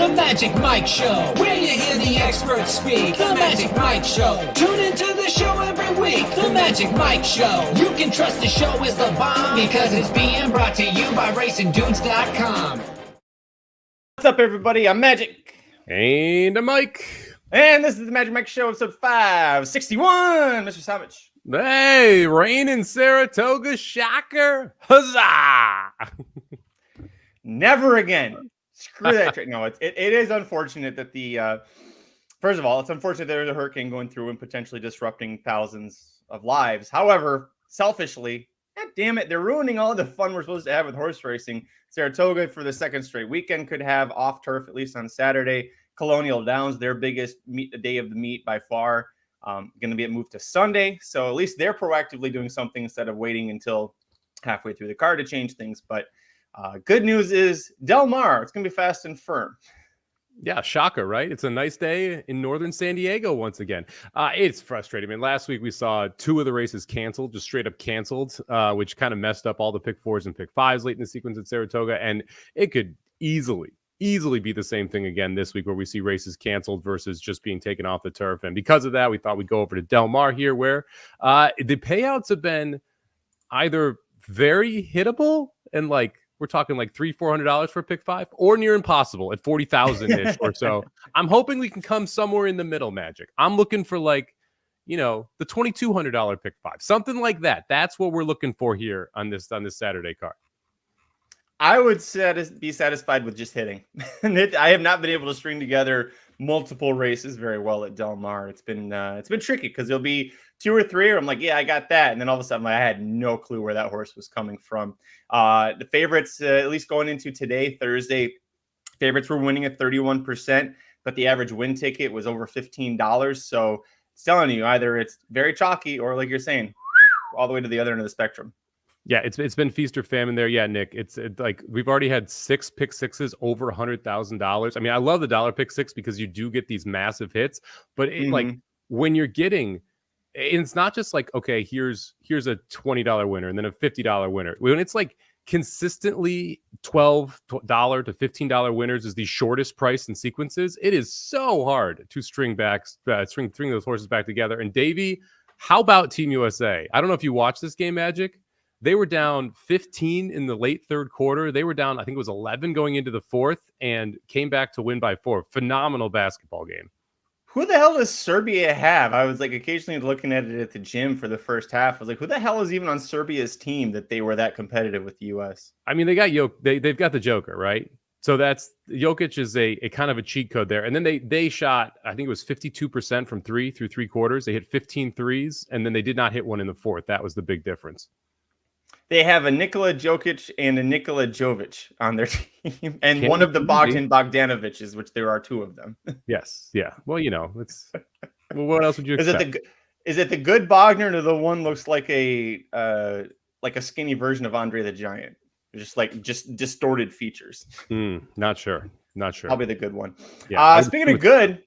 The Magic Mike Show, where you hear the experts speak. The Magic Mike Show. Tune into the show every week. The Magic Mike Show. You can trust the show is the bomb because it's being brought to you by RacingDudes.com. What's up, everybody? I'm Magic. And I'm Mike. And this is the Magic Mike Show, episode 561. Mr. Somich. Hey, rain in Saratoga, shocker. Huzzah! Never again. Screw that trick. No, it is unfortunate that first of all, it's unfortunate there's a hurricane going through and potentially disrupting thousands of lives. However, selfishly, God damn it, they're ruining all the fun we're supposed to have with horse racing. Saratoga for the second straight weekend could have off turf, at least on Saturday. Colonial Downs, their biggest day of the meet by far, going to be moved to Sunday. So at least they're proactively doing something instead of waiting until halfway through the card to change things. But good news is Del Mar, it's going to be fast and firm. Yeah, shocker, right? It's a nice day in northern San Diego once again. It's frustrating. I mean, last week we saw two of the races canceled, just straight up canceled, which kind of messed up all the pick fours and pick fives late in the sequence at Saratoga. And it could easily be the same thing again this week where we see races canceled versus just being taken off the turf. And because of that, we thought we'd go over to Del Mar here where the payouts have been either very hittable and we're talking like $300-400 for a pick five, or near impossible at 40,000-ish or so. I'm hoping we can come somewhere in the middle, Magic. I'm looking for the $2,200 pick five, something like that. That's what we're looking for here on this Saturday card. I would be satisfied with just hitting. I have not been able to string together multiple races very well at Del Mar. It's been tricky because there'll be two or three, or I'm like, yeah, I got that, and then all of a sudden I had no clue where that horse was coming from. The favorites, at least going into today, Thursday, favorites were winning at 31%, but the average win ticket was over $15. So it's telling you either it's very chalky or, like you're saying, all the way to the other end of the spectrum. Yeah, it's been feast or famine there. Yeah, Nick, it's like we've already had 6 pick sixes over $100,000. I mean, I love the dollar pick six because you do get these massive hits, but when you're getting, it's not just like, okay, here's a $20 winner and then a $50 winner. When it's like consistently $12 to $15 winners is the shortest price in sequences, it is so hard to string those horses back together. And Davey, how about Team USA? I don't know if you watched this game, Magic. They were down 15 in the late third quarter. They were down, I think it was 11 going into the fourth, and came back to win by 4. Phenomenal basketball game. Who the hell does Serbia have? I was occasionally looking at it at the gym for the first half. I was like, who the hell is even on Serbia's team that they were that competitive with the U.S.? I mean, they got they've got the Joker, right? So that's Jokic is a kind of a cheat code there. And then they shot, I think it was 52% from 3 through 3 quarters. They hit 15 threes, and then they did not hit one in the fourth. That was the big difference. They have a Nikola Jokic and a Nikola Jovic on their team, and one of the Bogdan Bogdanoviches, which there are 2 of them. Yes, yeah. Well, it's. Well, what else would you expect? Is it the good Bogdan, or the one looks like a skinny version of Andre the Giant, just distorted features? Not sure. Probably the good one. Yeah. Speaking of good,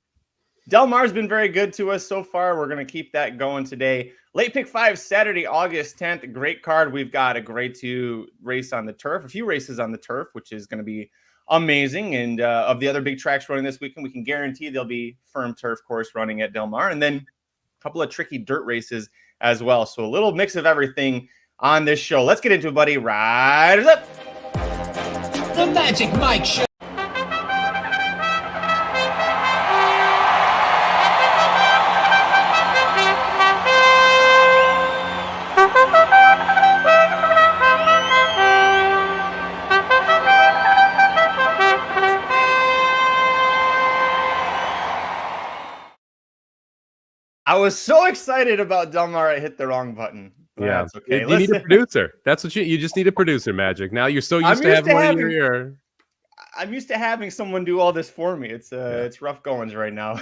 Del Mar's been very good to us so far. We're going to keep that going today. Late pick 5, Saturday, August 10th. Great card. We've got a grade 2 race on the turf, a few races on the turf, which is going to be amazing. And of the other big tracks running this weekend, we can guarantee there'll be firm turf course running at Del Mar, and then a couple of tricky dirt races as well. So a little mix of everything on this show. Let's get into it, buddy. Riders up. The Magic Mike Show. I was so excited about Del Mar, I hit the wrong button. Yeah, that's okay. You need a producer. That's what you just need a producer, Magic. Now you're so used to having one in your ear. I'm used to having someone do all this for me. It's rough goings right now.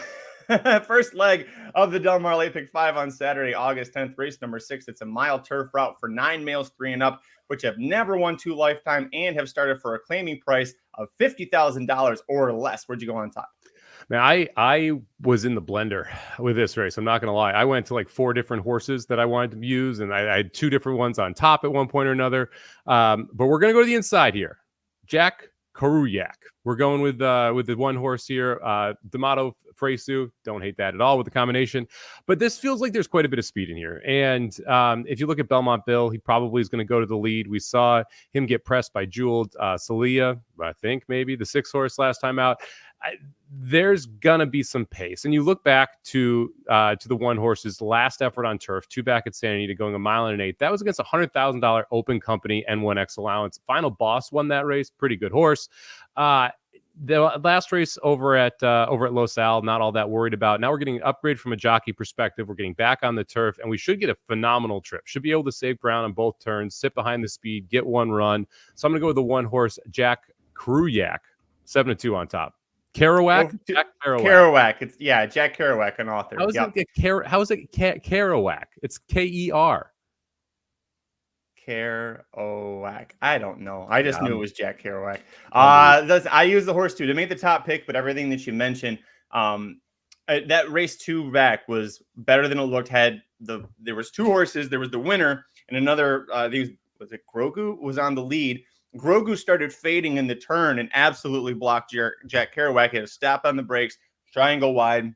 First leg of the Del Mar Late Pick 5 on Saturday, August 10th, race number 6. It's a mile turf route for 9 males 3 and up, which have never won 2 lifetime and have started for a claiming price of $50,000 or less. Where'd you go on top? Man, I was in the blender with this race. I'm not going to lie. I went to like 4 different horses that I wanted to use, and I had 2 different ones on top at one point or another. But we're going to go to the inside here. Jack, Karuyak. We're going with the one horse here, D'Amato Fresu. Don't hate that at all with the combination, but this feels like there's quite a bit of speed in here. And if you look at Belmont Bill, he probably is going to go to the lead. We saw him get pressed by Jeweled Celia, I think maybe the 6 horse last time out. There's gonna be some pace, and you look back to the one horse's last effort on turf, 2 back at Santa Anita, going a mile and an eighth. That was against a $100,000 open company N1X allowance. Final Boss won that race, pretty good horse. The last race over at Los Al, not all that worried about. Now we're getting an upgrade from a jockey perspective. We're getting back on the turf, and we should get a phenomenal trip. Should be able to save ground on both turns, sit behind the speed, get one run. So I'm gonna go with the one horse, Jack Karuyak, 7-2 on top. Kerouac? Jack Kerouac. Kerouac. It's Jack Kerouac, an author. How is it Kerouac? It's K-E-R. Kerouac. I don't know. I just knew it was Jack Kerouac. I use the horse too to make the top pick, but everything that you mentioned, that race 2 back was better than it looked. There was 2 horses. There was the winner and another. Was it Grogu was on the lead. Grogu started fading in the turn and absolutely blocked Jack Kerouac. He had to stop on the brakes, try and go wide,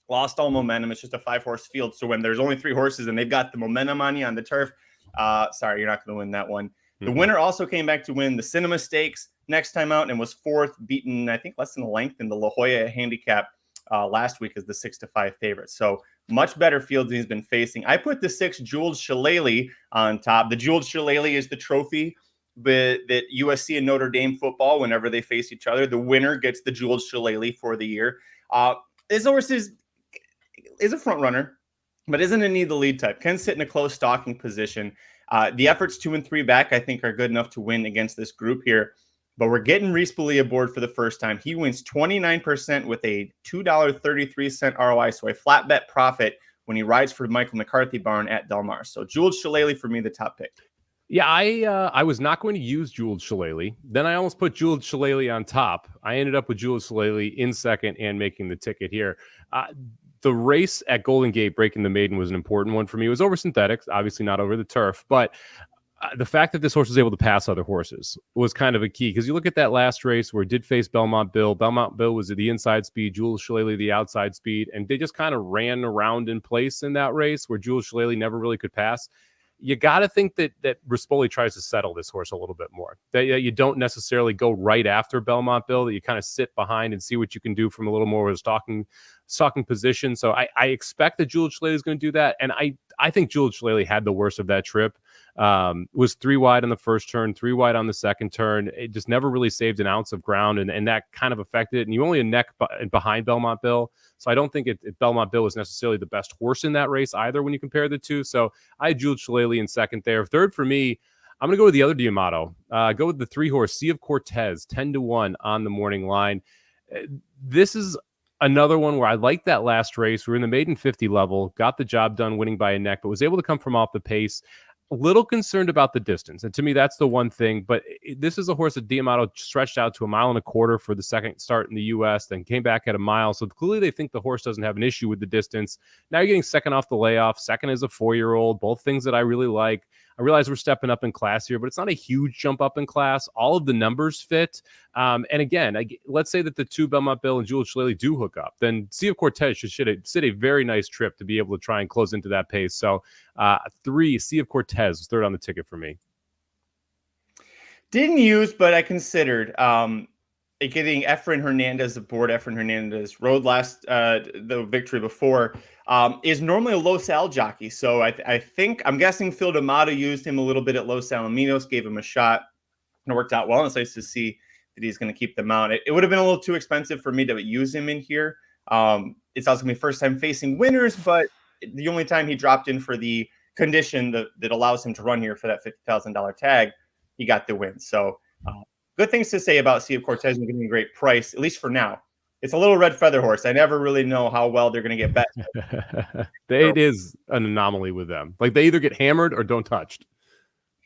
lost all momentum. It's just a 5-horse field. So when there's only 3 horses and they've got the momentum on you on the turf, sorry, you're not going to win that one. Mm-hmm. The winner also came back to win the Cinema Stakes next time out and was 4th, beaten, I think, less than a length in the La Jolla Handicap last week as the 6-5 favorite. So much better field than he's been facing. I put the 6 Jeweled Shillelagh on top. The Jeweled Shillelagh is the trophy but that USC and Notre Dame football, whenever they face each other, the winner gets the Jeweled Shillelagh for the year. This horse is a front runner, but isn't a need the lead type. Can sit in a close stalking position. The efforts 2 and 3 back, I think, are good enough to win against this group here. But we're getting Reese Bouilly aboard for the first time. He wins 29% with a $2.33 ROI, so a flat bet profit when he rides for Michael McCarthy barn at Del Mar. So Jeweled Shillelagh for me, the top pick. Yeah, I was not going to use Jeweled Shillelagh. Then I almost put Jeweled Shillelagh on top. I ended up with Jeweled Shillelagh in second and making the ticket here. The race at Golden Gate, breaking the maiden, was an important one for me. It was over synthetics, obviously not over the turf, but the fact that this horse was able to pass other horses was kind of a key, because you look at that last race where it did face Belmont Bill. Belmont Bill was at the inside speed, Jeweled Shillelagh the outside speed, and they just kind of ran around in place in that race where Jeweled Shillelagh never really could pass. You got to think that Rispoli tries to settle this horse a little bit more. That you don't necessarily go right after Belmont Bill, that you kind of sit behind and see what you can do from a little more of a stalking position. So I expect that Jeweled Shillelagh is going to do that. And I think Jeweled Shillelagh had the worst of that trip. Was 3 wide on the first turn, 3 wide on the second turn. It just never really saved an ounce of ground, and that kind of affected it. And you only a neck behind Belmont Bill. So I don't think Belmont Bill was necessarily the best horse in that race either when you compare the two. So I had Jeweled Shillelagh in second there. Third for me, I'm going to go with the other D'Amato. Go with the 3-horse Sea of Cortez, 10-1 on the morning line. This is another one where I liked that last race. We were in the maiden 50 level, got the job done winning by a neck, but was able to come from off the pace. A little concerned about the distance. And to me, that's the one thing. But this is a horse that D'Amato stretched out to 1.25 miles for the second start in the U.S., then came back at 1 mile. So clearly they think the horse doesn't have an issue with the distance. Now you're getting second off the layoff. Second is a 4-year-old. Both things that I really like. I realize we're stepping up in class here, but it's not a huge jump up in class. All of the numbers fit. And again, let's say that the 2 Belmont Bill and Jeweled Shillelagh do hook up. Then Sea of Cortez should sit a very nice trip to be able to try and close into that pace. So 3, Sea of Cortez was third on the ticket for me. Didn't use, but I considered getting Efren Hernandez aboard. Efren Hernandez rode the victory before. Is normally a Los Al jockey. So I'm guessing Phil D'Amato used him a little bit at Los Alamitos, gave him a shot, and it worked out well. And it's nice to see that he's going to keep them out. It would have been a little too expensive for me to use him in here. It's also going to be first time facing winners, but the only time he dropped in for the condition that allows him to run here for that $50,000 tag, he got the win. So good things to say about Sea of Cortez and getting a great price, at least for now. It's a little red feather horse. I never really know how well they're going to get bet. It is an anomaly with them. Like they either get hammered or don't touched.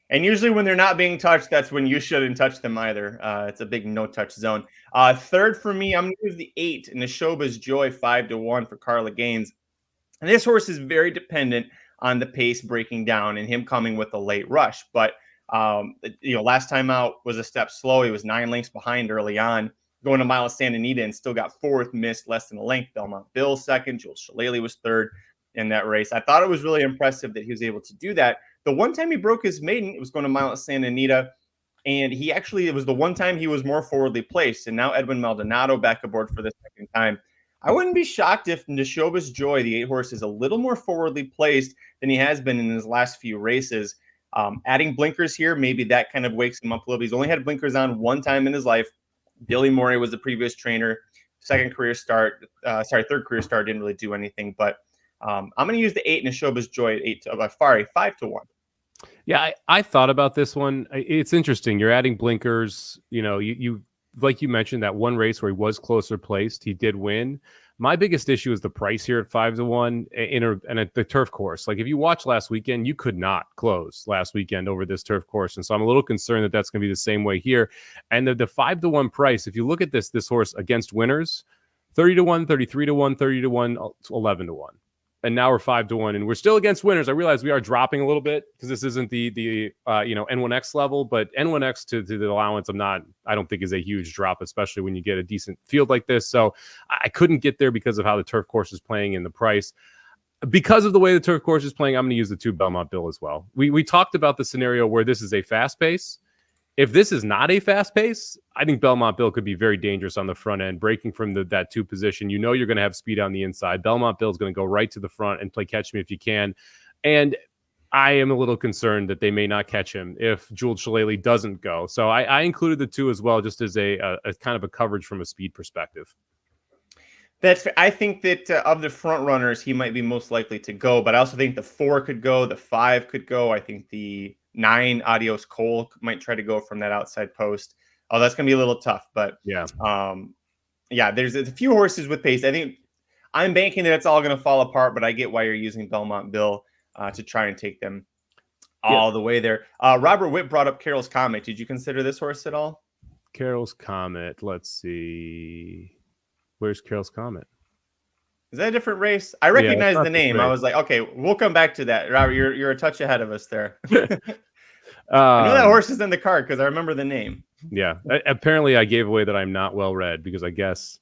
And usually when they're not being touched, that's when you shouldn't touch them either. It's a big no-touch zone. Third for me, I'm going to use the 8, Neshoba's Joy, 5-1 for Carla Gaines. And this horse is very dependent on the pace breaking down and him coming with a late rush. But Last time out was a step slow. He was 9 lengths behind early on, going to mile of Santa Anita and still got fourth, missed less than a length. Belmont Bill second, Jules Shillelagh was third in that race. I thought it was really impressive that he was able to do that. The one time he broke his maiden, it was going to mile of Santa Anita. And it was the one time he was more forwardly placed. And now Edwin Maldonado back aboard for the second time. I wouldn't be shocked if Neshoba's Joy, the 8 horse, is a little more forwardly placed than he has been in his last few races. Adding blinkers here, maybe that kind of wakes him up a little bit. He's only had blinkers on one time in his life. Billy Morey was the previous trainer. Third career start, didn't really do anything. But I'm going to use the 8 Neshoba's Joy at 5-1. Yeah, I thought about this one. It's interesting. You're adding blinkers. You like you mentioned that one race where he was closer placed. He did win. My biggest issue is the price here at 5-1 and at the turf course. Like if you watched last weekend, you could not close last weekend over this turf course. And so I'm a little concerned that that's going to be the same way here. And the 5-1 price, if you look at this horse against winners, 30-1, 33-1, 30-1, 11-1. And now we're 5-1, and we're still against winners. I realize we are dropping a little bit because this isn't the N1X level, but N1X to the allowance, I don't think is a huge drop, especially when you get a decent field like this. So I couldn't get there because of how the turf course is playing and the price. Because of the way the turf course is playing, I'm going to use the 2 Belmont Bill as well. We talked about the scenario where this is a fast pace. If this is not a fast pace, I think Belmont Bill could be very dangerous on the front end, breaking from that 2 position. You're going to have speed on the inside. Belmont Bill is going to go right to the front and play catch me if you can. And I am a little concerned that they may not catch him if Jules Shillelagh doesn't go. So I included the 2 as well, just as a kind of a coverage from a speed perspective. I think that of the front runners, he might be most likely to go, but I also think the 4 could go, the 5 could go. I think the 9 Adios Cole might try to go from that outside post. Oh, that's going to be a little tough, but there's a few horses with pace. I think I'm banking that it's all going to fall apart, but I get why you're using Belmont Bill to try and take them all the way there. Robert Witt brought up Carroll's Comet. Did you consider this horse at all? Carroll's Comet. Let's see. Where's Carroll's Comet? Is that a different race? I recognize the name. I was like, okay, we'll come back to that. Robert, you're a touch ahead of us there. I know that horse is in the card because I remember the name. Yeah. Apparently, I gave away that I'm not well read because I guess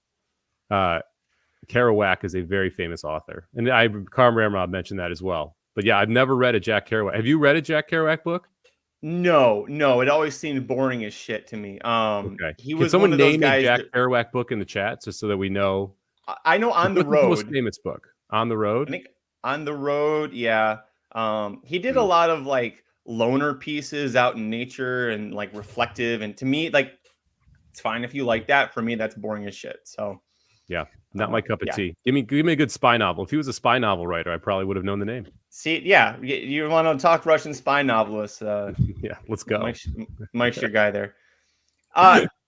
Kerouac is a very famous author. And Carm Ramrod mentioned that as well. But yeah, I've never read a Jack Kerouac. Have you read a Jack Kerouac book? No. It always seemed boring as shit to me. Okay. He was someone name a Jack Kerouac book in the chat just so that we know? I know On the Road. What's the most famous book? On the Road? I think On the Road, yeah. He did a lot of like loner pieces out in nature and like reflective. And to me, like, it's fine if you like that. For me, that's boring as shit. So yeah, not my cup of tea. Give me a good spy novel. If he was a spy novel writer, I probably would have known the name. See, yeah, you want to talk Russian spy novelists? Yeah, let's go. Mike's your guy there.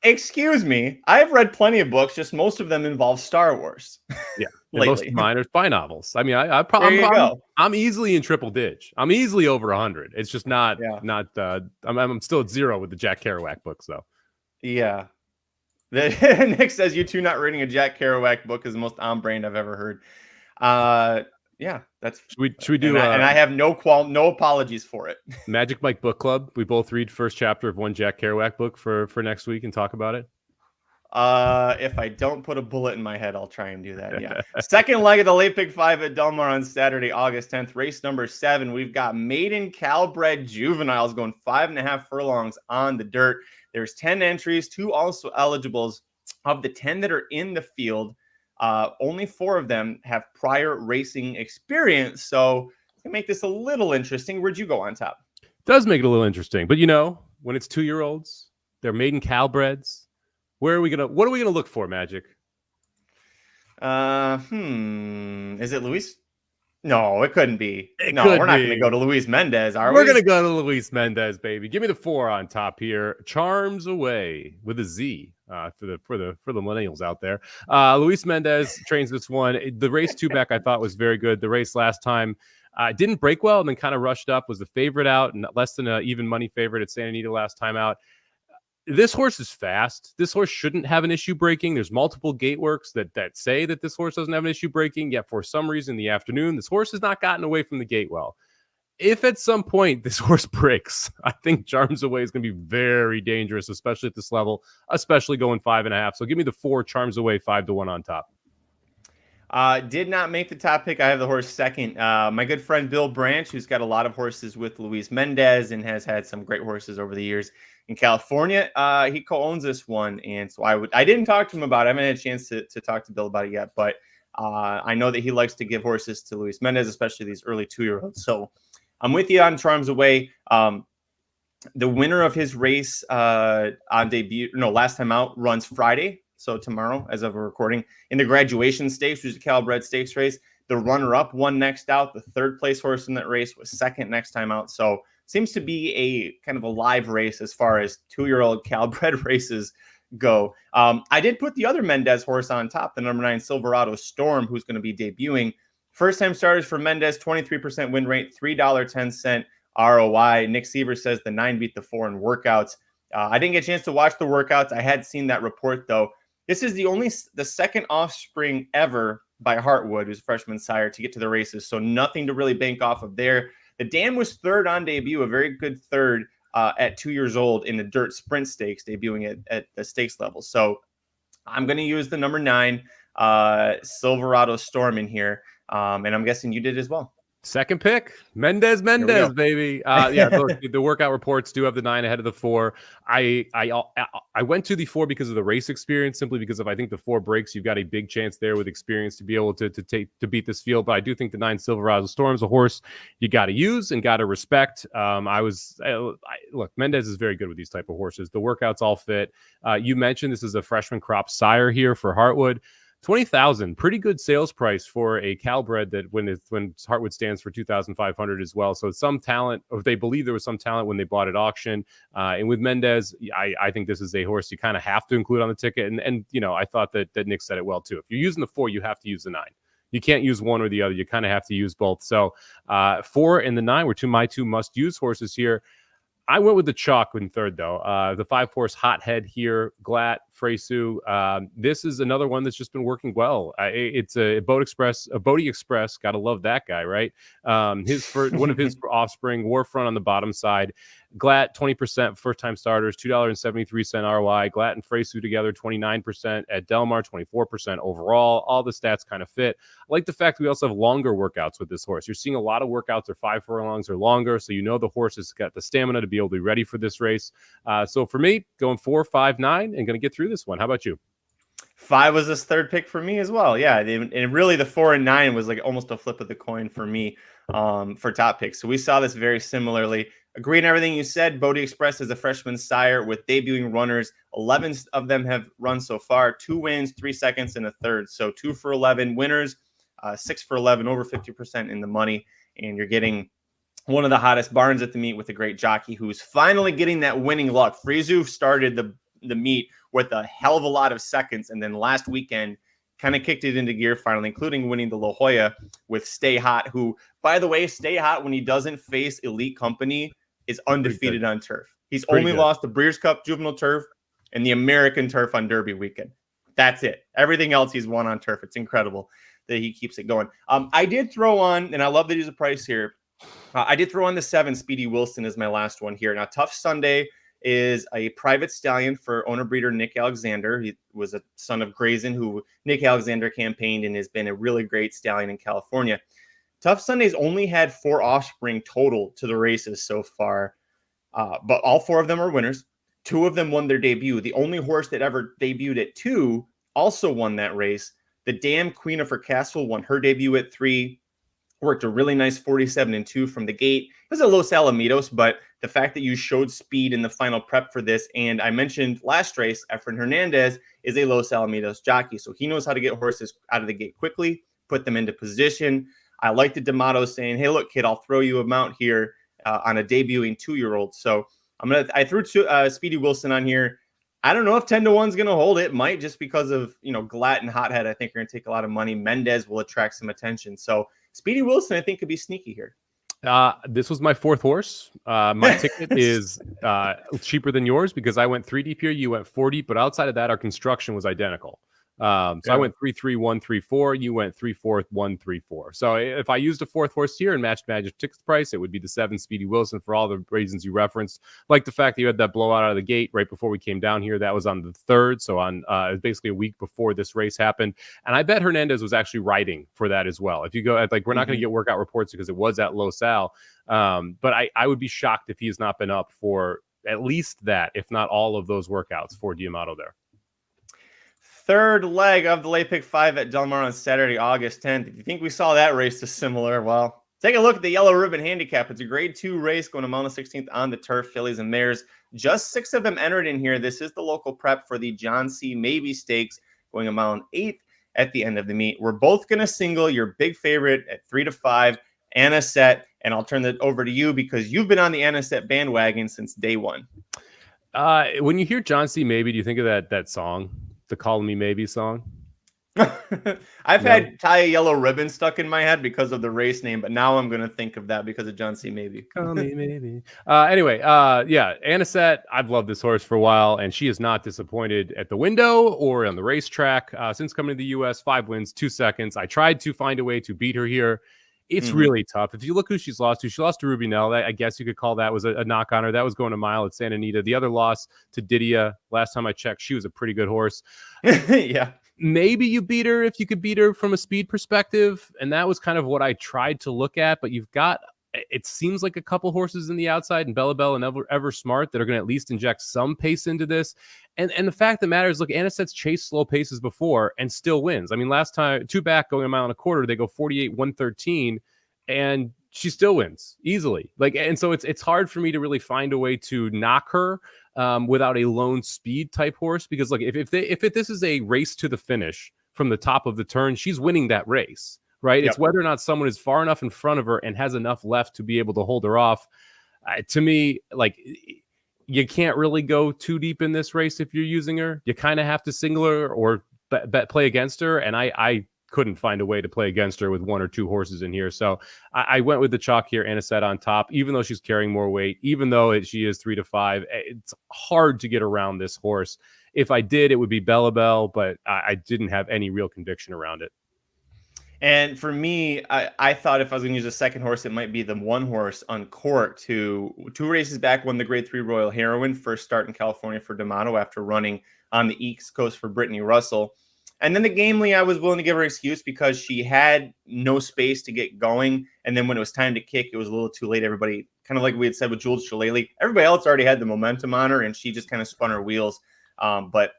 Excuse me, I've read plenty of books. Just most of them involve Star Wars. Yeah, most of mine are spy novels. I mean, I'm easily in triple dig. I'm easily over 100. It's just not. I'm still at 0 with the Jack Kerouac books, though. Yeah. Nick says you two not reading a Jack Kerouac book is the most on brand I've ever heard. Yeah, that's. Should we do? And I have no apologies for it. Magic Mike Book Club. We both read first chapter of one Jack Kerouac book for next week and talk about it. If I don't put a bullet in my head, I'll try and do that. Yeah. Second leg of the late pick 5 at Del Mar on Saturday, August 10th. Race number 7. We've got maiden Calbred juveniles going 5.5 furlongs on the dirt. There's 10 entries, 2 also eligibles. Of the 10 that are in the field, only 4 of them have prior racing experience. So to make this a little interesting, where'd you go on top? Does make it a little interesting. But when it's 2-year-olds, they're maiden Calbreds. What are we gonna look for, Magic? Is it Luis? No, it couldn't be. We're not going to go to Luis Mendez, are we? We're going to go to Luis Mendez, baby. Give me the 4 on top here. Charms Away with a Z for the millennials out there. Luis Mendez trains this one. The race 2 back I thought was very good. The race last time didn't break well and then kind of rushed up. Was the favorite out and less than an even money favorite at Santa Anita last time out. This horse is fast. This horse shouldn't have an issue breaking. There's multiple gate works that say that this horse doesn't have an issue breaking. Yet for some reason in the afternoon, this horse has not gotten away from the gate well. if at some point this horse breaks, I think Charms Away is going to be very dangerous, especially at this level, especially going 5.5. So give me the 4 Charms Away 5-1 on top. Did not make the top pick. I have the horse second. My good friend Bill Branch, who's got a lot of horses with Luis Mendez and has had some great horses over the years in California. He co-owns this one, and so I didn't talk to him about it. I haven't had a chance to talk to Bill about it yet, but I know that he likes to give horses to Luis Mendez, especially these early 2-year-olds. So I'm with you on Charms Away. The winner of his race on debut, last time out, runs Friday. So tomorrow, as of a recording, in the Graduation Stakes, which is a Calleward Stakes race. The runner-up won next out. The third place horse in that race was second next time out. So seems to be a kind of a live race as far as 2-year-old Callbred races go. I did put the other Mendez horse on top, the number 9 Silverado Storm, who's going to be debuting. First-time starters for Mendez, 23% win rate, $3.10 ROI. Nick Seaver says the 9 beat the 4 in workouts. I didn't get a chance to watch the workouts. I had seen that report, though. This is the second offspring ever by Heartwood, who's a freshman sire, to get to the races. So nothing to really bank off of there. The dam was third on debut, a very good third at 2 years old in the dirt sprint stakes, debuting at the stakes level. So I'm going to use the number 9 Silverado Storm in here. And I'm guessing you did as well. Second pick, Mendez, baby. Yeah, the workout reports do have the 9 ahead of the 4. I went to the 4 because of the race experience, simply because if I think the 4 breaks, you've got a big chance there with experience to be able to beat this field. But I do think the 9 Silverado Storm's a horse you got to use and got to respect. Look, Mendez is very good with these type of horses. The workouts all fit. You mentioned this is a freshman crop sire here for Heartwood. 20,000, pretty good sales price for a Callbred that when Heartwood stands for 2,500 as well. So some talent, or they believe there was some talent when they bought at auction. And with Mendez, I think this is a horse you kind of have to include on the ticket. And I thought that Nick said it well too. If you're using the 4, you have to use the 9. You can't use one or the other. You kind of have to use both. So 4 and the 9 were my two must-use horses here. I went with the chalk in third, though. The 5-horse Hothead here, Glatt, Fresu. This is another one that's just been working well. It's a Bodie Express. Got to love that guy, right? One of his offspring, Warfront on the bottom side. Glatt, 20% first-time starters, $2.73 ROI. Glatt and Fresu together, 29%. At Del Mar, 24% overall. All the stats kind of fit. I like the fact we also have longer workouts with this horse. You're seeing a lot of workouts are 5 furlongs or longer, so the horse has got the stamina to be able to be ready for this race. So for me, going 4, 5, 9, and going to get through this one. How about you? 5 was this third pick for me as well. Yeah, and really the 4 and 9 was like almost a flip of the coin for me for top picks. So we saw this very similarly. Agree on everything you said. Bodie Express is a freshman sire with debuting runners. 11 of them have run so far. 2 wins, 3 seconds, and a third. So 2 for 11 winners, 6 for 11, over 50% in the money. And you're getting one of the hottest barns at the meet with a great jockey who's finally getting that winning luck. Fresu started the meet with a hell of a lot of seconds, and then last weekend kind of kicked it into gear finally, including winning the La Jolla with Stay Hot, who, by the way, Stay Hot, when he doesn't face elite company, is undefeated on turf. He's only lost the Breeders' Cup Juvenile Turf and the American Turf on Derby weekend. That's it. Everything else he's won on turf. It's incredible that he keeps it going. I did throw on, and I love that he's a price here, I did throw on the 7 Speedy Wilson as my last one here. Now, Tough Sunday is a private stallion for owner breeder Nick Alexander. He was a son of Grazen, who Nick Alexander campaigned and has been a really great stallion in California. Tough Sunday's only had 4 offspring total to the races so far, but all 4 of them are winners. 2 of them won their debut. The only horse that ever debuted at 2 also won that race. The Dam Queen of Her Castle won her debut at 3. Worked a really nice 47-2 from the gate. It was a Los Alamitos, but the fact that you showed speed in the final prep for this, and I mentioned last race, Efren Hernandez is a Los Alamitos jockey, so he knows how to get horses out of the gate quickly, put them into position. I like the D'Amato saying, "Hey, look, kid, I'll throw you a mount here on a debuting 2-year-old." So I threw Speedy Wilson on here. I don't know if 10-1's going to hold. It might, just because of Glatt and Hothead. I think are going to take a lot of money. Mendez will attract some attention. So Speedy Wilson, I think, could be sneaky here. This was my 4th horse. My ticket is cheaper than yours because I went 3 deep here. You went 4 deep, but outside of that, our construction was identical. So I went 3-3-1-3-4. You went 3-4-1-3-4. So if I used a fourth horse here and matched Magic ticket price, it would be the 7 Speedy Wilson for all the reasons you referenced. Like the fact that you had that blowout out of the gate right before we came down here. That was on the 3rd. So on basically a week before this race happened. And I bet Hernandez was actually riding for that as well. If you go at we're not going to get workout reports because it was at Los Al. But I would be shocked if he has not been up for at least that, if not all of those workouts for D'Amato there. Third leg of the late pick 5 at Del Mar on Saturday, August 10th. If you think we saw that race to similar, well, take a look at the Yellow Ribbon Handicap. It's a grade 2 race going to Mount 16th on the turf, fillies and mares. Just 6 of them entered in here. This is the local prep for the John C. Mabee Stakes going to Mount 8th at the end of the meet. We're both going to single your big favorite at 3-5, Anisette, and I'll turn that over to you because you've been on the Anisette bandwagon since day one. When you hear John C. Mabee, do you think of that song? The Call Me Maybe song? I've had Tie a Yellow Ribbon stuck in my head because of the race name, but now I'm going to think of that because of John C. Mabee. Call me maybe. Anyway, Anisette, I've loved this horse for a while, and she is not disappointed at the window or on the racetrack. Since coming to the U.S., 5 wins, 2 seconds. I tried to find a way to beat her here. It's really tough. If you look who she's lost to, she lost to Ruby Nell. I guess you could call that was a knock on her. That was going a mile at Santa Anita. The other loss to Didia, last time I checked, she was a pretty good horse. Yeah. Maybe you beat her if you could beat her from a speed perspective. And that was kind of what I tried to look at. But you've got, it seems like a couple horses in the outside, and Bella Bell and Ever Smart, that are going to at least inject some pace into this. And the fact that matters, look, Anisette's chased slow paces before and still wins. I mean, last time, 2 back going a mile and a quarter, they go 48-113, and she still wins easily. And so it's hard for me to really find a way to knock her without a lone speed type horse, because look, if this is a race to the finish from the top of the turn, she's winning that race, right? Yep. It's whether or not someone is far enough in front of her and has enough left to be able to hold her off. To me, you can't really go too deep in this race if you're using her. You kind of have to single her or play against her. And I couldn't find a way to play against her with 1 or 2 horses in here. So I went with the chalk here, Anisette on top, even though she's carrying more weight, even though she is 3-5. It's hard to get around this horse. If I did, it would be Bella Bell, but I didn't have any real conviction around it. And for me, I thought if I was going to use a second horse, it might be the one horse on court, who 2 races back won the grade 3 Royal Heroine, first start in California for D'Amato after running on the East Coast for Brittany Russell. And then the Gamely, I was willing to give her an excuse because she had no space to get going. And then when it was time to kick, it was a little too late. Everybody, kind of like we had said with Jules Shillelagh, everybody else already had the momentum on her, and she just kind of spun her wheels. But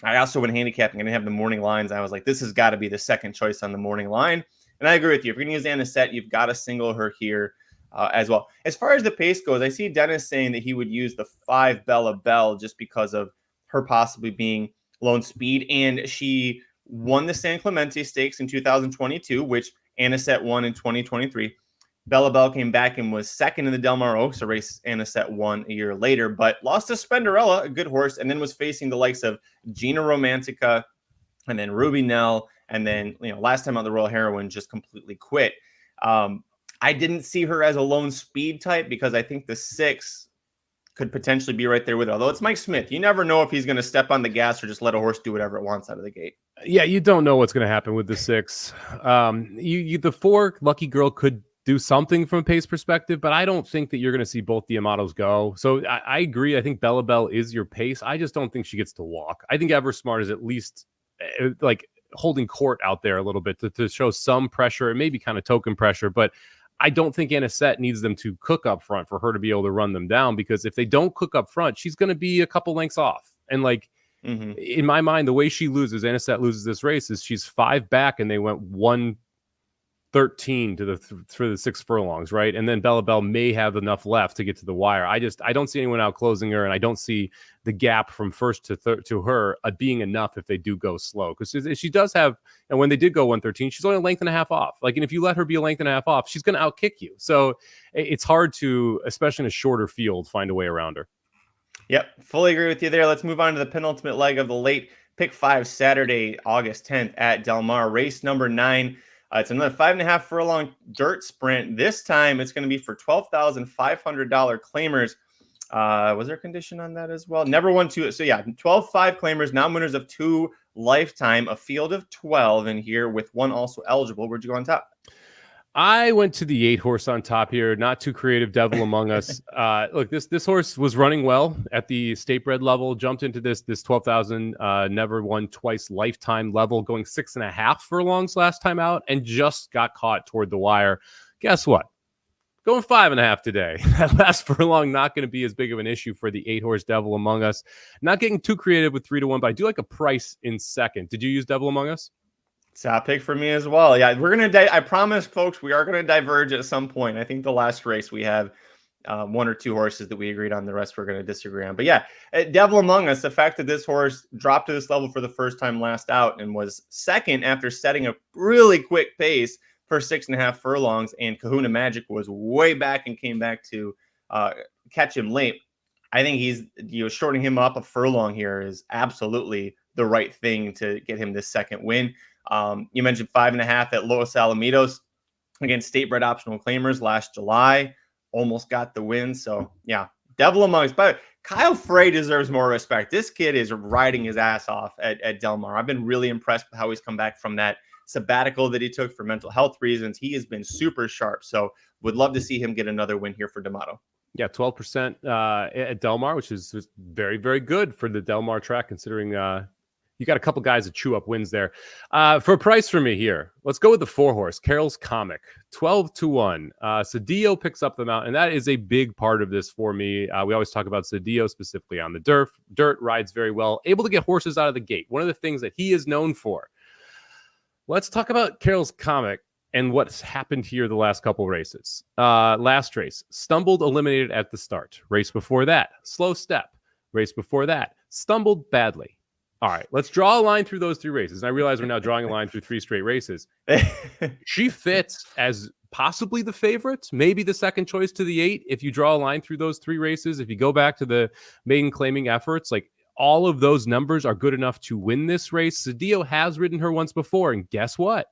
I also, when handicapping, I didn't have the morning lines. I was like, this has got to be the second choice on the morning line. And I agree with you. If you're going to use Anisette, you've got to single her here as well. As far as the pace goes, I see Dennis saying that he would use the 5 Bella Bell just because of her possibly being lone speed. And she won the San Clemente Stakes in 2022, which Anisette won in 2023. Bella Bell came back and was second in the Del Mar Oaks, a race Anisette won a year later, but lost to Spenderella, a good horse, and then was facing the likes of Gina Romantica and then Ruby Nell, and then last time on the Royal Heroine just completely quit. I didn't see her as a lone speed type because I think the 6 could potentially be right there with her. Although it's Mike Smith, you never know if he's going to step on the gas or just let a horse do whatever it wants out of the gate. Yeah, you don't know what's going to happen with the 6. The 4 Lucky Girl could do something from a pace perspective, but I don't think that you're going to see both the Amatos go. So I agree. I think Bella Bell is your pace. I just don't think she gets to walk. I think Ever Smart is at least holding court out there a little bit to show some pressure and maybe kind of token pressure, but I don't think Anisette needs them to cook up front for her to be able to run them down, because if they don't cook up front, she's going to be a couple lengths off. And in my mind, the way Anisette loses this race is she's 5 back and they went 113 through the 6 furlongs, right? And then Bella Bell may have enough left to get to the wire. I don't see anyone out closing her, and I don't see the gap from first to her being enough if they do go slow, because she does have. And when they did go 113, she's only a length and a half off. And if you let her be a length and a half off, she's going to outkick you. So it's hard to, especially in a shorter field, find a way around her. Yep, fully agree with you there. Let's move on to the penultimate leg of the late pick 5 Saturday, August 10th at Del Mar, race number 9. It's another 5.5 furlong dirt sprint. This time it's going to be for $12,500 claimers. Was there a condition on that as well? Never won 2. So yeah, 12-5 claimers, now winners of 2 lifetime, a field of 12 in here with 1 also eligible. Where'd you go on top? I went to the 8 horse on top here. Not too creative, Devil Among Us. Look, this horse was running well at the state bred level. Jumped into this 12,000, never won twice lifetime level, going 6.5 furlongs last time out, and just got caught toward the wire. Guess what? Going 5.5 today. That last furlong not going to be as big of an issue for the 8 horse Devil Among Us. Not getting too creative with 3-1, but I do like a price in second. Did you use Devil Among Us? Top pick for me as well. Yeah, we're gonna. I promise, folks, we are gonna diverge at some point. I think the last race we have 1 or 2 horses that we agreed on. The rest we're gonna disagree on. But yeah, Devil Among Us. The fact that this horse dropped to this level for the first time last out and was second after setting a really quick pace for 6.5 furlongs, and Kahuna Magic was way back and came back to catch him late. I think he's shortening him up a furlong here is absolutely the right thing to get him this second win. You mentioned 5.5 at Los Alamitos against state-bred optional claimers last July. Almost got the win. So, yeah, Devil Among Us. But Kyle Frey deserves more respect. This kid is riding his ass off at Del Mar. I've been really impressed with how he's come back from that sabbatical that he took for mental health reasons. He has been super sharp. So, would love to see him get another win here for D'Amato. Yeah, 12% at Del Mar, which is very, very good for the Del Mar track, considering you got a couple guys that chew up wins there. For a price for me here, let's go with the 4 horse, Carol's Comic, 12-1. Cedillo picks up the mount, and that is a big part of this for me. We always talk about Cedillo specifically on the dirt, rides very well, able to get horses out of the gate. One of the things that he is known for. Let's talk about Carol's Comic and what's happened here the last couple races. Last race, stumbled, eliminated at the start. Race before that, slow step. Race before that, stumbled badly. All right, let's draw a line through those 3 races. And I realize we're now drawing a line through 3 straight races. She fits as possibly the favorite, maybe the second choice to the 8. If you draw a line through those 3 races, if you go back to the maiden claiming efforts, like all of those numbers are good enough to win this race. Cedillo has ridden her once before, and guess what?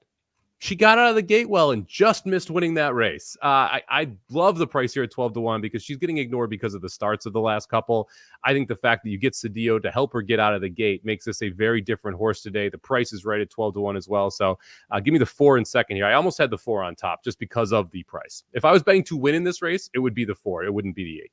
She got out of the gate well and just missed winning that race. I love the price here at 12-1 because she's getting ignored because of the starts of the last couple. I think the fact that you get Cedillo to help her get out of the gate makes this a very different horse today. The price is right at 12-1 as well. So give me the 4 in second here. I almost had the 4 on top just because of the price. If I was betting to win in this race, it would be the 4. It wouldn't be the 8.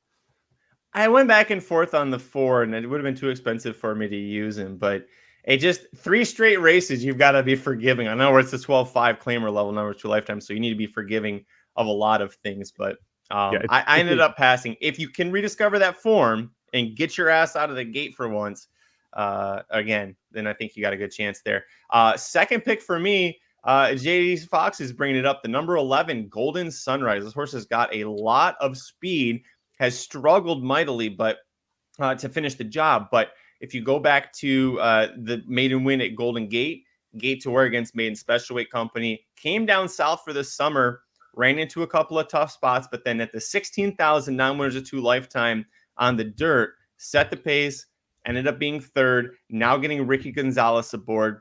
I went back and forth on the 4, and it would have been too expensive for me to use him, but it just 3 straight races, you've got to be forgiving. I know where it's the 12-5 claimer level numbers to lifetime, so you need to be forgiving of a lot of things. But I ended up passing. If you can rediscover that form and get your ass out of the gate for once, again, then I think you got a good chance there. Second pick for me, JD Fox is bringing it up. The number 11, Golden Sunrise. This horse has got a lot of speed, has struggled mightily, but to finish the job. But if you go back to the maiden win at Golden Gate to wear against Maiden Special Weight Company, came down south for the summer, ran into a couple of tough spots, but then at the 16,000 non-winners of 2 lifetime on the dirt, set the pace, ended up being 3rd, now getting Ricky Gonzalez aboard.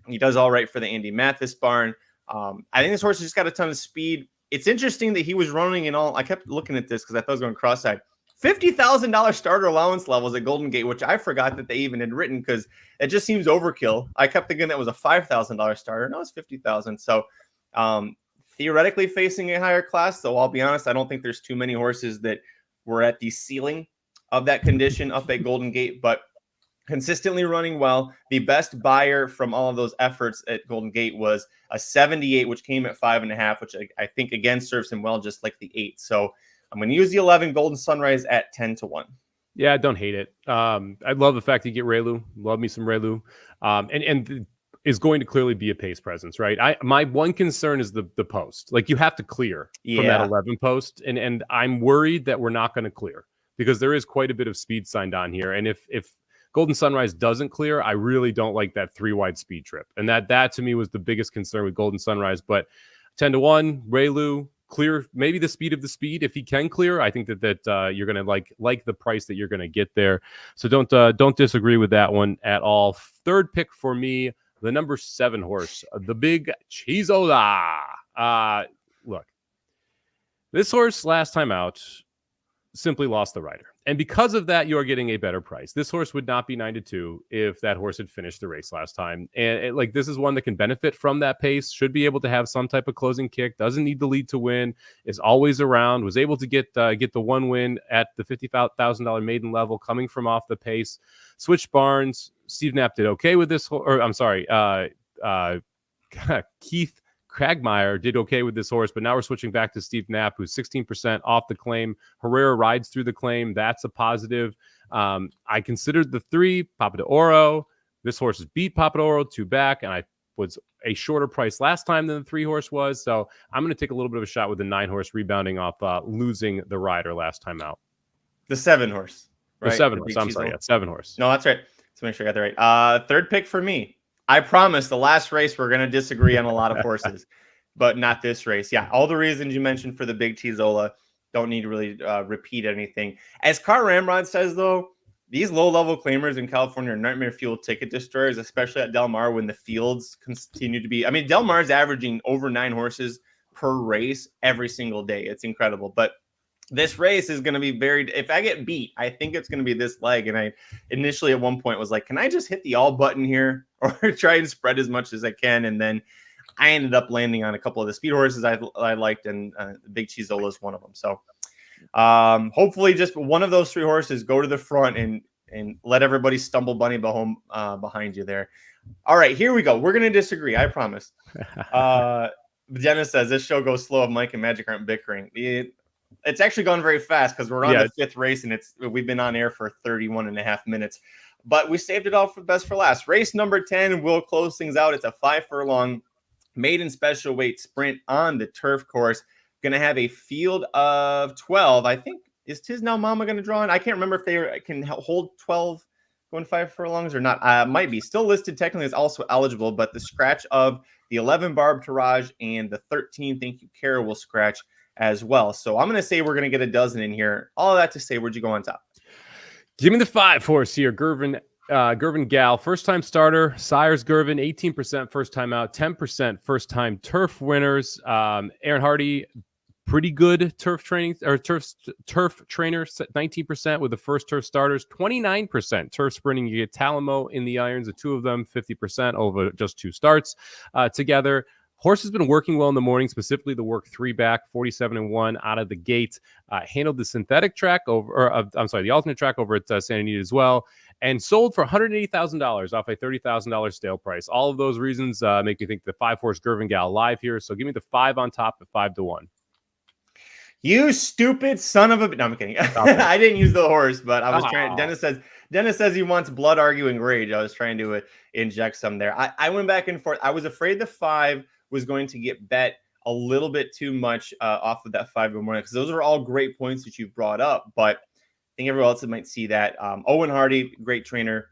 He does all right for the Andy Mathis barn. I think this horse has just got a ton of speed. It's interesting that he was running in all, I kept looking at this because I thought I was going cross-eyed. $50,000 starter allowance levels at Golden Gate, which I forgot that they even had written because it just seems overkill. I kept thinking that was a $5,000 starter. No, it's $50,000. So theoretically facing a higher class, though I'll be honest, I don't think there's too many horses that were at the ceiling of that condition up at Golden Gate, but consistently running well. The best buyer from all of those efforts at Golden Gate was a 78, which came at 5.5, which I think again serves him well, just like the 8. So I'm going to use the 11 Golden Sunrise at 10-1. Yeah, I don't hate it. I love the fact that you get Relu. Love me some Relu. And is going to clearly be a pace presence, right? My one concern is the post. Like you have to clear from that 11 post. And I'm worried that we're not going to clear because there is quite a bit of speed signed on here. And if Golden Sunrise doesn't clear, I really don't like that 3-wide speed trip. And that to me was the biggest concern with Golden Sunrise. But 10-1, Relu, clear, maybe the speed of the speed. If he can clear, I think that you're going to like the price that you're going to get there. So don't disagree with that one at all. Third pick for me, the number 7 horse, the big Chizola. Look, this horse last time out simply lost the rider. And because of that, you're getting a better price. This horse would not be 9-2 if that horse had finished the race last time. And this is one that can benefit from that pace, should be able to have some type of closing kick, doesn't need the lead to win, is always around, was able to get the one win at the $50,000 maiden level coming from off the pace. Switch Barnes, Steve Knapp did okay with this, Keith Cragmire did okay with this horse, but now we're switching back to Steve Knapp, who's 16% off the claim. Herrera rides through the claim. That's a positive. I considered the 3, Papa de Oro. This horse has beat Papa de Oro 2 back, and I was a shorter price last time than the 3 horse was. So I'm going to take a little bit of a shot with the 9 horse rebounding off losing the rider last time out. The 7 horse. Right? The 7 horse. I'm sorry. Yeah, 7 horse. No, that's right. Let's make sure I got that right. Third pick for me. I promise the last race we're going to disagree on a lot of horses, but not this race. Yeah, all the reasons you mentioned for the Big T Zola, don't need to really repeat anything. As Car Ramrod says, though, these low-level claimers in California are nightmare fuel ticket destroyers, especially at Del Mar when the fields continue to be. I mean, Del Mar is averaging over 9 horses per race every single day. It's incredible. But this race is going to be very, if I get beat, I think it's going to be this leg. And I initially at one point was like, can I just hit the all button here or try and spread as much as I can? And then I ended up landing on a couple of the speed horses I liked, and Big Chizola is one of them. So hopefully just one of those 3 horses go to the front and let everybody stumble bunny behind you there. All right, here we go. We're going to disagree. I promise. Dennis says this show goes slow if Mike and Magic aren't bickering. It's actually gone very fast because we're on the 5th race and we've been on air for 31 and a half minutes, but we saved it all for best for last. Race number 10 will close things out. It's a 5 furlong maiden special weight sprint on the turf course. Going to have a field of 12. I think, is Tiz Now Mama going to draw in? I can't remember if they can hold 12 going 5 furlongs or not. Might be still listed technically as also eligible, but the scratch of the 11 Barb Taraj and the 13 Thank You Kara will scratch as well. So I'm going to say we're going to get a dozen in here. All of that to say, where'd you go on top? Give me the 5 horse here. Gervin Gal, first time starter. Sires Gervin, 18% first time out, 10% first time turf winners. Aaron Hardy, pretty good turf training or turf trainer, 19% with the first turf starters, 29% turf sprinting. You get Talamo in the irons, the 2 of them, 50% over just 2 starts together. Horse has been working well in the morning, specifically the work 3 back, 47-1 out of the gate. Handled the synthetic track the alternate track over at Santa Anita as well, and sold for $180,000 off a $30,000 stale price. All of those reasons make me think the 5 horse Gervin Gal live here. So give me the 5 on top at 5-1. You stupid son of a. No, I'm kidding. I didn't use the horse, but I was trying. Dennis says he wants blood arguing rage. I was trying to inject some there. I went back and forth. I was afraid the 5 was going to get bet a little bit too much off of that 5 good morning, because those are all great points that you've brought up. But I think everyone else might see that. Owen Hardy, great trainer.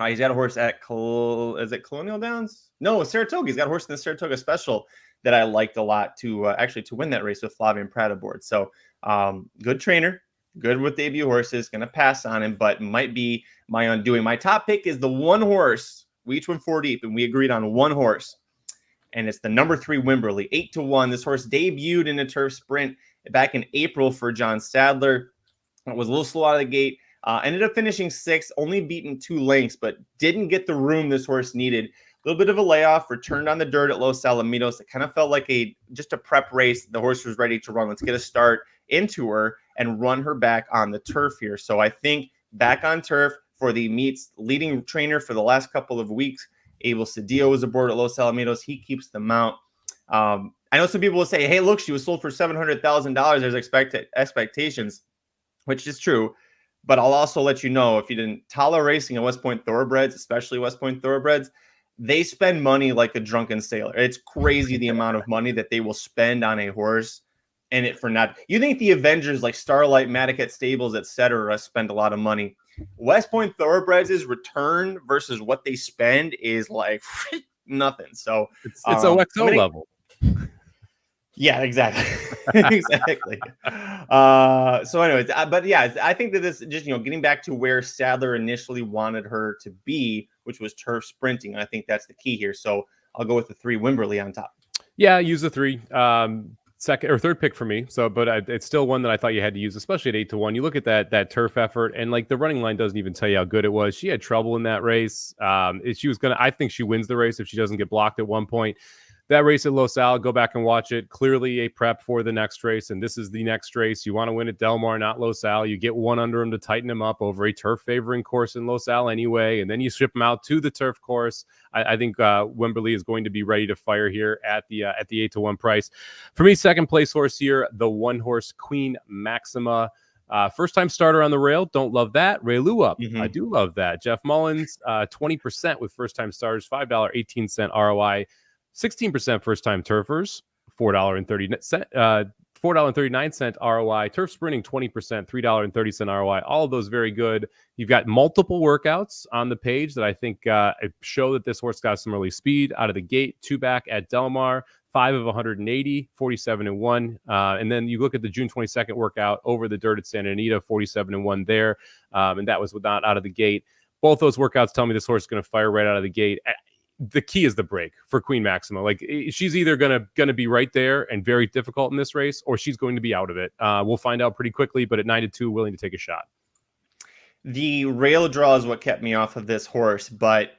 He's got a horse at is it Colonial Downs? No, Saratoga. He's got a horse in the Saratoga Special that I liked a lot to win that race with Flavian Pratt aboard. So good trainer, good with debut horses. Going to pass on him, but might be my undoing. My top pick is the 1 horse. We each went 4 deep, and we agreed on 1 horse. And it's the number 3 Wimberley, 8-1. This horse debuted in a turf sprint back in April for John Sadler. It was a little slow out of the gate. Ended up finishing 6th, only beaten 2 lengths, but didn't get the room this horse needed. A little bit of a layoff, returned on the dirt at Los Alamitos. It kind of felt like just a prep race. The horse was ready to run. Let's get a start into her and run her back on the turf here. So I think back on turf for the meets leading trainer for the last couple of weeks. Abel Cedillo was aboard at Los Alamitos. He keeps the mount. I know some people will say, hey, look, she was sold for $700,000. There's expectations, which is true. But I'll also let you know, if you didn't, Tala Racing and West Point Thoroughbreds, especially West Point Thoroughbreds, they spend money like a drunken sailor. It's crazy the amount of money that they will spend on a horse. And it for not, you think the Avengers like Starlight, Madaket Stables, etc., spend a lot of money. West Point Thoroughbreds' return versus what they spend is like nothing. So it's OXO level. Yeah, exactly. Exactly. So anyways, but yeah, I think that this just, getting back to where Sadler initially wanted her to be, which was turf sprinting. I think that's the key here. So I'll go with the 3 Wimberley on top. Yeah, use the 3. second or third pick for me. So, but it's still one that I thought you had to use, especially at 8-1. You look at that turf effort, and like the running line doesn't even tell you how good it was. She had trouble in that race. I think she wins the race if she doesn't get blocked at one point. That race at Los Al, go back and watch it. Clearly a prep for the next race, and this is the next race. You want to win at Del Mar, not Los Al. You get one under him to tighten him up over a turf favoring course in Los Al anyway, and then you ship him out to the turf course. I think Wembley is going to be ready to fire here at the 8-1 price. For me, second place horse here, the one horse Queen Maxima. First time starter on the rail. Don't love that. Ray Lou up. I do love that. Jeff Mullins, 20% with first time starters, $5.18 ROI. 16% first-time turfers, $4.39 ROI. Turf sprinting, 20%, $3.30 ROI. All of those very good. You've got multiple workouts on the page that I think show that this horse got some early speed out of the gate. 2 back at Del Mar, 5 of 180, 47-1. And then you look at the June 22nd workout over the dirt at Santa Anita, 47-1 there. And that was not out of the gate. Both those workouts tell me this horse is going to fire right out of the gate. The key is the break for Queen Maxima. Like she's either gonna be right there and very difficult in this race, or she's going to be out of it. We'll find out pretty quickly, but at 9-2, willing to take a shot. The rail draw is what kept me off of this horse, but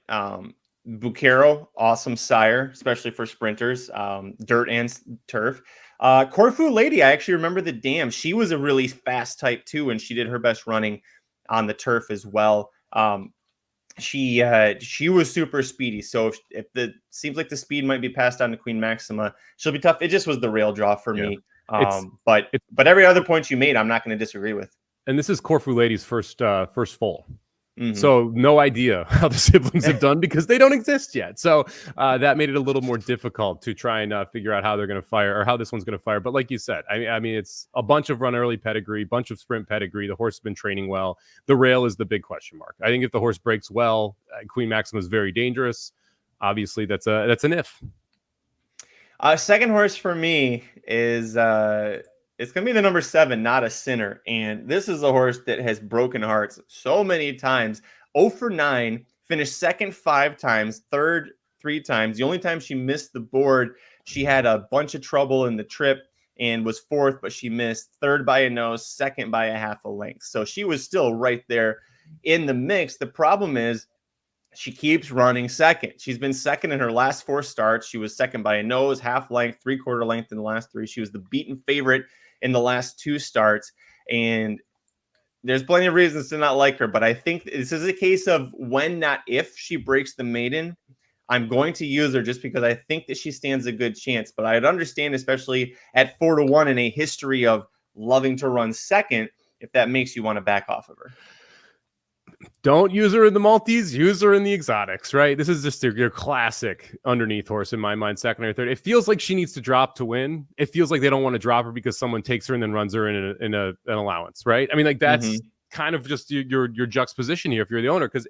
Bucero, awesome sire, especially for sprinters, dirt and turf. Corfu Lady, I actually remember the dam. She was a really fast type too, and she did her best running on the turf as well. She was super speedy. So if the seems like the speed might be passed on to Queen Maxima, she'll be tough. It just was the rail draw for me. But every other point you made, I'm not going to disagree with. And this is Corfu Lady's first full. So no idea how the siblings have done because they don't exist yet. So that made it a little more difficult to try and figure out how they're going to fire or how this one's going to fire. But like you said, I mean, it's a bunch of run early pedigree, bunch of sprint pedigree. The horse has been training well. The rail is the big question mark. I think if the horse breaks well, Queen Maxima is very dangerous. Obviously, that's an if. Second horse for me is it's going to be the number 7, Not a Sinner. And this is a horse that has broken hearts so many times. 0 for 9, finished second 5 times, third 3 times. The only time she missed the board, she had a bunch of trouble in the trip and was 4th, but she missed. 3rd by a nose, 2nd by a half a length. So she was still right there in the mix. The problem is she keeps running second. She's been second in her last 4 starts. She was second by a nose, half length, 3/4 length in the last 3. She was the beaten favorite in the last 2 starts. And there's plenty of reasons to not like her, but I think this is a case of when, not if, she breaks the maiden. I'm going to use her just because I think that she stands a good chance. But I'd understand, especially at 4-1 in a history of loving to run second, if that makes you want to back off of her. Don't use her in the multis, use her in the exotics, right? This is just your classic underneath horse in my mind, second or third. It feels like she needs to drop to win. It feels like they don't want to drop her because someone takes her and then runs her in an allowance, right? I mean, like that's kind of just your juxtaposition here if you're the owner, because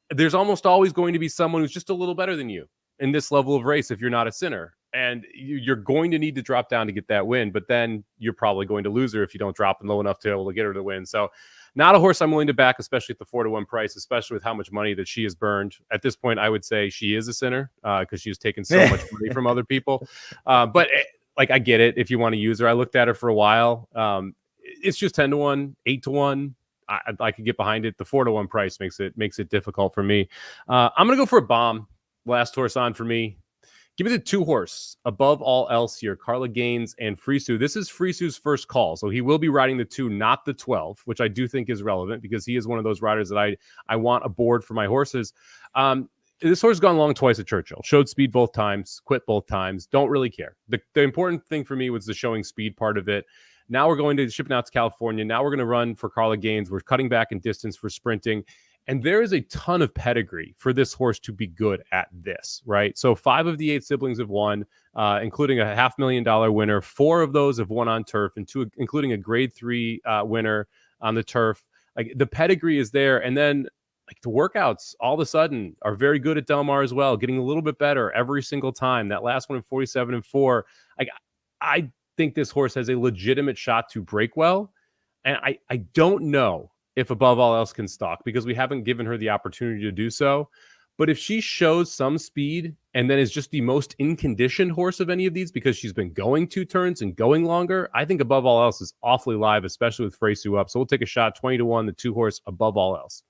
there's almost always going to be someone who's just a little better than you in this level of race if you're not a sinner. And you're going to need to drop down to get that win, but then you're probably going to lose her if you don't drop low enough to be able to get her to win. So not a horse I'm willing to back, especially at the 4-1 price, especially with how much money that she has burned. At this point, I would say she is a sinner because she's taken so much money from other people. But I get it if you want to use her. I looked at her for a while. It's just 10-1, 8-1. I could get behind it. The 4-1 price makes it difficult for me. I'm going to go for a bomb. Last horse on for me. Give me the 2 horse above all else here. Carla Gaines and Frisu. This is Frisu's first call. So he will be riding the 2, not the 12, which I do think is relevant because he is one of those riders that I want aboard for my horses. This horse has gone long twice at Churchill. Showed speed both times, quit both times. Don't really care. The important thing for me was the showing speed part of it. Now we're going to shipping out to California. Now we're going to run for Carla Gaines. We're cutting back in distance for sprinting. And there is a ton of pedigree for this horse to be good at this, right? So 5 of the 8 siblings have won, including a $500,000 winner. 4 of those have won on turf, and 2, including a grade 3 winner on the turf. Like the pedigree is there. And then like the workouts all of a sudden are very good at Del Mar as well, getting a little bit better every single time. That last one in 47-4. Like I think this horse has a legitimate shot to break well. And I don't know if above all else can stalk because we haven't given her the opportunity to do so. But if she shows some speed and then is just the most in-conditioned horse of any of these because she's been going 2 turns and going longer, I think above all else is awfully live, especially with Freysu up. So we'll take a shot 20-1, the 2 horse above all else.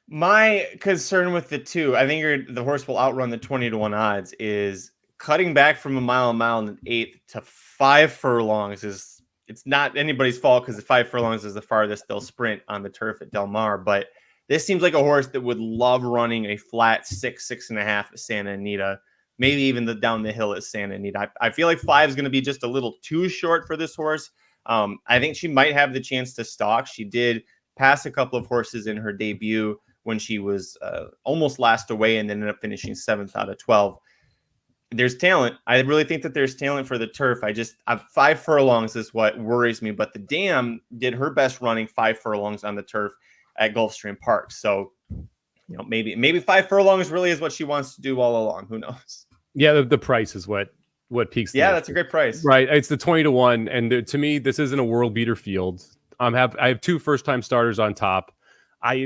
My concern with the 2, I think the horse will outrun the 20-1 odds, is cutting back from a mile and an eighth to 5 furlongs. It's not anybody's fault because the 5 furlongs is the farthest they'll sprint on the turf at Del Mar. But this seems like a horse that would love running a flat 6.5 at Santa Anita, maybe even down the hill at Santa Anita. I feel like 5 is going to be just a little too short for this horse. I think she might have the chance to stalk. She did pass a couple of horses in her debut when she was almost last away and then ended up finishing 7th out of 12. There's talent. I really think that there's talent for the turf. 5 furlongs is what worries me, but the Dam did her best running 5 furlongs on the turf at Gulfstream Park. So, maybe 5 furlongs really is what she wants to do all along. Who knows? Yeah, the price is what peaks. Yeah, that's a great price. Right. It's the 20-1. And to me, this isn't a world beater field. I have 2 first-time starters on top.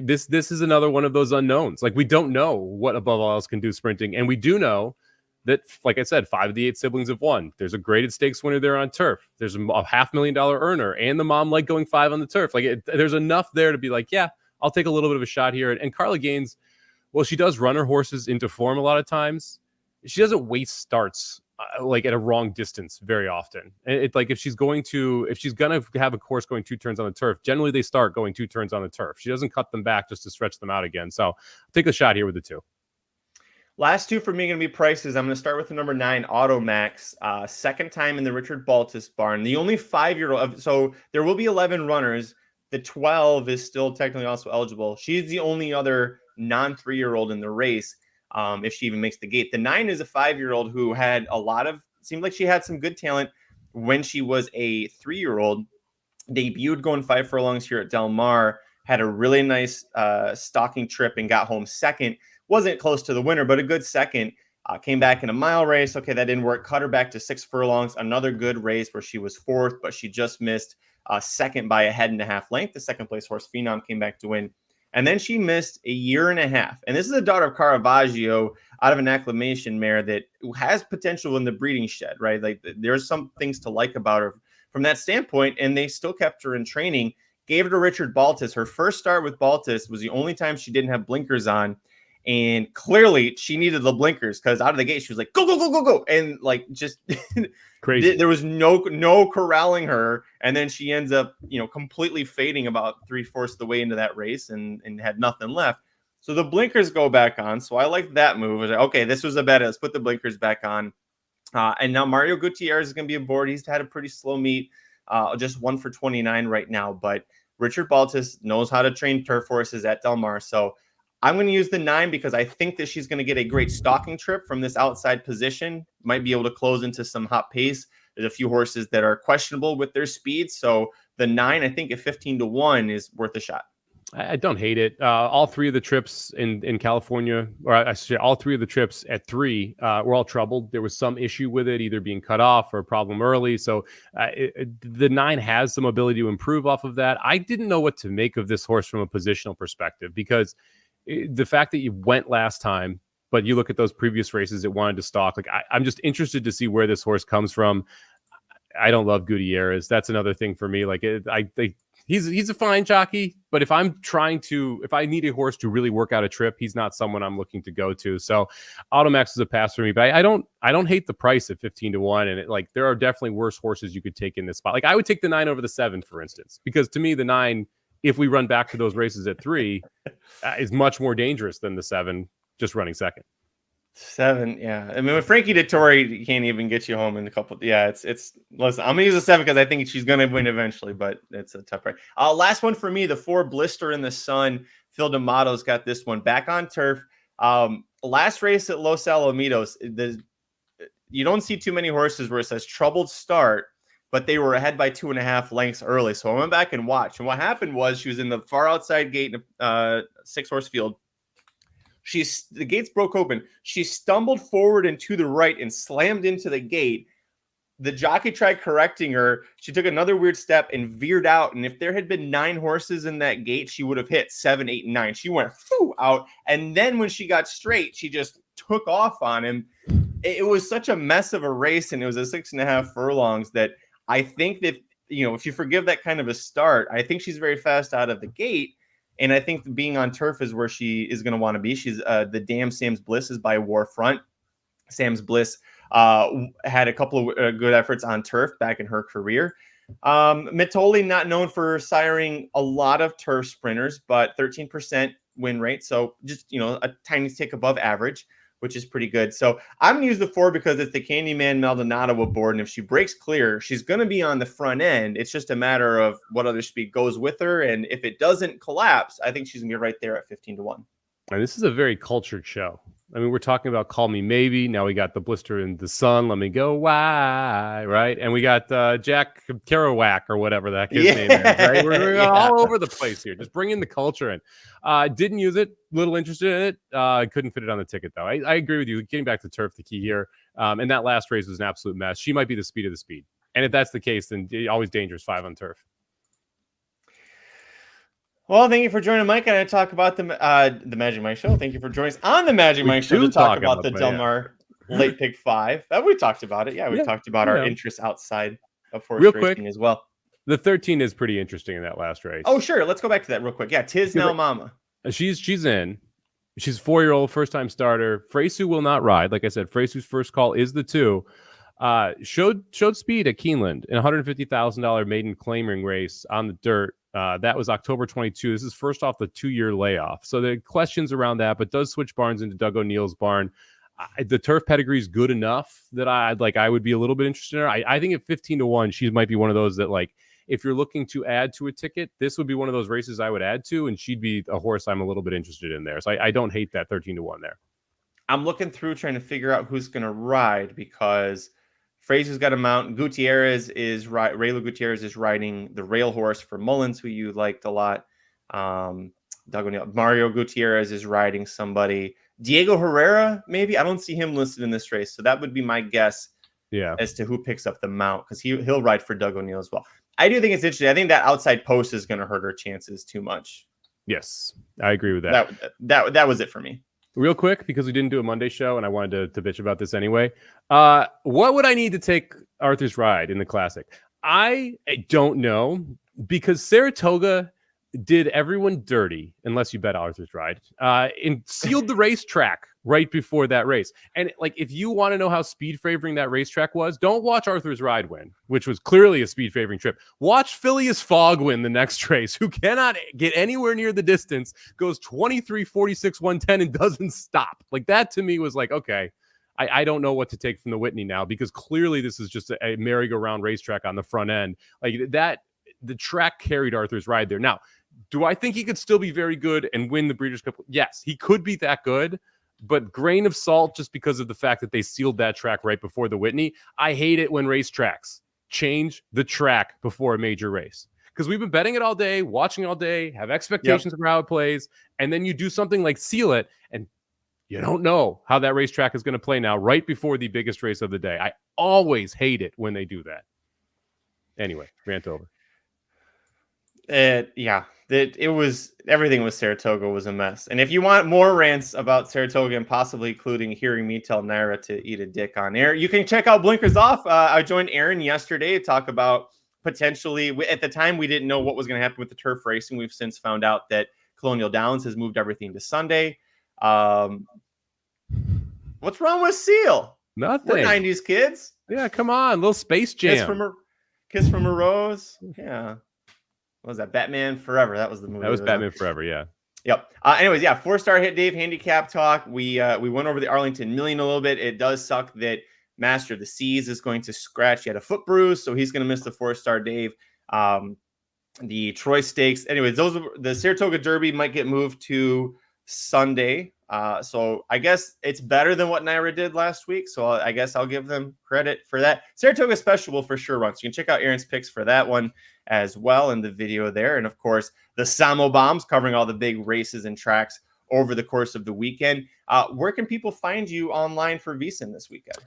This is another one of those unknowns. Like, we don't know what above all else can do sprinting. And we do know that, like I said, 5 of the 8 siblings have won. There's a graded stakes winner there on turf. There's a $500,000 earner, and the mom like going 5 on the turf. There's enough there to be like, yeah, I'll take a little bit of a shot here. And Carla Gaines, well, she does run her horses into form a lot of times. She doesn't waste starts at a wrong distance very often. It's like if she's gonna have a course going 2 turns on the turf, generally they start going 2 turns on the turf. She doesn't cut them back just to stretch them out again. So I'll take a shot here with the 2. Last 2 for me going to be prices. I'm going to start with the number 9, Automax. Second time in the Richard Baltas barn. The only 5-year-old. So there will be 11 runners. The 12 is still technically also eligible. She's the only other non-3-year-old in the race. If she even makes the gate. The 9 is a 5-year-old who had seemed like she had some good talent when she was a 3-year-old. Debuted going 5 furlongs here at Del Mar. Had a really nice stalking trip and got home second. Wasn't close to the winner, but a good second. Came back in a mile race. Okay, that didn't work. Cut her back to 6 furlongs. Another good race where she was 4th, but she just missed second by a 1.5 length. The second place horse, Phenom, came back to win. And then she missed a 1.5 years. And this is a daughter of Caravaggio out of an acclimation mare that has potential in the breeding shed, right? Like, there's some things to like about her from that standpoint. And they still kept her in training, gave her to Richard Baltas. Her first start with Baltas was the only time she didn't have blinkers on. And clearly she needed the blinkers because out of the gate, she was like, go, go, go, go, go. And just crazy. There was no corralling her. And then she ends up, completely fading about 3/4 of the way into that race and had nothing left. So the blinkers go back on. So I like that move. I was like, okay, this was a bet. Let's put the blinkers back on. And now Mario Gutierrez is going to be aboard. He's had a pretty slow meet, just 1 for 29 right now. But Richard Baltas knows how to train turf horses at Del Mar. So I'm going to use the 9 because I think that she's going to get a great stalking trip from this outside position. Might be able to close into some hot pace. There's a few horses that are questionable with their speed. So the 9, I think at 15-1 is worth a shot. I don't hate it. All 3 of the trips in California, or I should say all 3 of the trips at 3 were all troubled. There was some issue with it, either being cut off or a problem early. So the 9 has some ability to improve off of that. I didn't know what to make of this horse from a positional perspective because the fact that you went last time, but you look at those previous races it wanted to stalk. Like I'm just interested to see where this horse comes from. I don't love Gutierrez. That's another thing for me. Like I think he's a fine jockey, but if I need a horse to really work out a trip, he's not someone I'm looking to go to. So Automax is a pass for me, but I don't hate the price at 15-1. And there are definitely worse horses you could take in this spot. Like I would take the 9 over the 7, for instance, because to me, the 9, if we run back to those races at 3, is much more dangerous than the 7 just running second. 7, yeah. I mean, with Frankie Dettori, you can't even get you home in a couple. Yeah, it's. Listen, I'm gonna use a 7 because I think she's gonna win eventually, but it's a tough race. Last one for me, the 4, Blister in the Sun. Phil D'Amato's got this one back on turf. Last race at Los Alamitos. You don't see too many horses where it says troubled start, but they were ahead by 2.5 lengths early. So I went back and watched. And what happened was she was in the far outside gate in a 6-horse field. The gates broke open. She stumbled forward and to the right and slammed into the gate. the jockey tried correcting her. She took another weird step and veered out. And if there had been 9 horses in that gate, she would have hit 7, 8, and 9. She went out. And then when she got straight, she just took off on him. It was such a mess of a race, and it was a 6.5 furlongs that I think that, if you forgive that kind of a start, I think she's very fast out of the gate. And I think being on turf is where she is going to want to be. She's the Damn Sam's Bliss is by Warfront. Sam's Bliss had a couple of good efforts on turf back in her career. Mitoli, not known for siring a lot of turf sprinters, but 13% win rate. So just, a tiny tick above average, which is pretty good. So I'm going to use the 4 because it's the Candyman Maldonado aboard. And if she breaks clear, she's going to be on the front end. It's just a matter of what other speed goes with her. And if it doesn't collapse, I think she's going to be right there at 15-1. And this is a very cultured show. I mean, we're talking about Call Me Maybe. Now we got the Blister in the Sun. Let Me Go Why, right? And we got Jack Kerouac or whatever that kid's name is, right? We're all over the place here. Just bring in the culture in. Didn't use it. Little interested in it. Couldn't fit it on the ticket, though. I agree with you. Getting back to turf, the key here. And that last race was an absolute mess. She might be the speed of the speed. And if that's the case, then always dangerous 5 on turf. Well, thank you for joining Mike and I talk about the Magic Mike Show. Thank you for joining us on the Magic Mike Show to talk about the Del Mar late pick 5. We talked about it. We talked about our interests outside of horse racing as well. The 13 is pretty interesting in that last race. Oh, sure. Let's go back to that real quick. Yeah, Tiz Now Mama. She's in. She's a 4-year-old, first-time starter. Freysu will not ride. Like I said, Freysu's first call is the 2. Showed speed at Keeneland in a $150,000 maiden claiming race on the dirt. That was October 22. This is first off the 2-year layoff. So the questions around that, but does switch barns into Doug O'Neill's barn. The turf pedigree is good enough that I would be a little bit interested in her. I think at 15-1, she might be one of those that, like, if you're looking to add to a ticket, this would be one of those races I would add to, and she'd be a horse I'm a little bit interested in there. So I don't hate that 13-1 there. I'm looking through trying to figure out who's going to ride because Fraser's got a mount. Raylo Gutierrez is riding the rail horse for Mullins, who you liked a lot. Doug O'Neill. Mario Gutierrez is riding somebody. Diego Herrera, maybe. I don't see him listed in this race, so that would be my guess. As to who picks up the mount, because he'll ride for Doug O'Neill as well. I do think it's interesting. I think that outside post is going to hurt her chances too much. Yes, I agree with that. That was it for me. Real quick, because we didn't do a Monday show and I wanted to bitch about this anyway. What would I need to take Arthur's ride in the Classic? I don't know, because Saratoga did everyone dirty, unless you bet Arthur's ride, and sealed the racetrack right before that race. And like, if you want to know how speed favoring that racetrack was, don't watch Arthur's ride win, which was clearly a speed favoring trip. Watch Phileas Fogg win the next race, who cannot get anywhere near the distance, goes 23, 46, 110, and doesn't stop. Like, that to me was like, okay, I don't know what to take from the Whitney now, because clearly this is just a merry-go-round racetrack on the front end. Like that, the track carried Arthur's ride there. Now, do I think he could still be very good and win the Breeders' Cup? Yes, he could be that good, but grain of salt just because of the fact that they sealed that track right before the Whitney. I hate it when racetracks change the track before a major race, because we've been betting it all day, watching all day, have expectations for how it plays, and then you do something like seal it, and you don't know how that racetrack is going to play now right before the biggest race of the day. I always hate it when they do that. Anyway, rant over. Everything with Saratoga was a mess. And if you want more rants about Saratoga and possibly including hearing me tell Naira to eat a dick on air, you can check out Blinkers Off. I joined Aaron yesterday to talk about potentially, at the time we didn't know what was going to happen with the turf racing. We've since found out that Colonial Downs has moved everything to Sunday. What's wrong with Seal? Nothing. We're 90s kids. Yeah, come on, little Space Jam. Kiss from a Rose. Yeah. What was that? Batman Forever. That was the movie. That was Batman Forever, yeah. Yep. Anyways, 4-star hit Dave handicap talk. We went over the Arlington Million a little bit. It does suck that Master of the Seas is going to scratch. He had a foot bruise, so he's going to miss the 4-star Dave. The Troy Stakes. Anyways, the Saratoga Derby might get moved to Sunday. So I guess it's better than what Naira did last week. So I guess I'll give them credit for that. Saratoga Special will for sure run. So you can check out Aaron's picks for that one as well in the video there. And of course, the Somobombs covering all the big races and tracks over the course of the weekend. Where can people find you online for VSiN this weekend?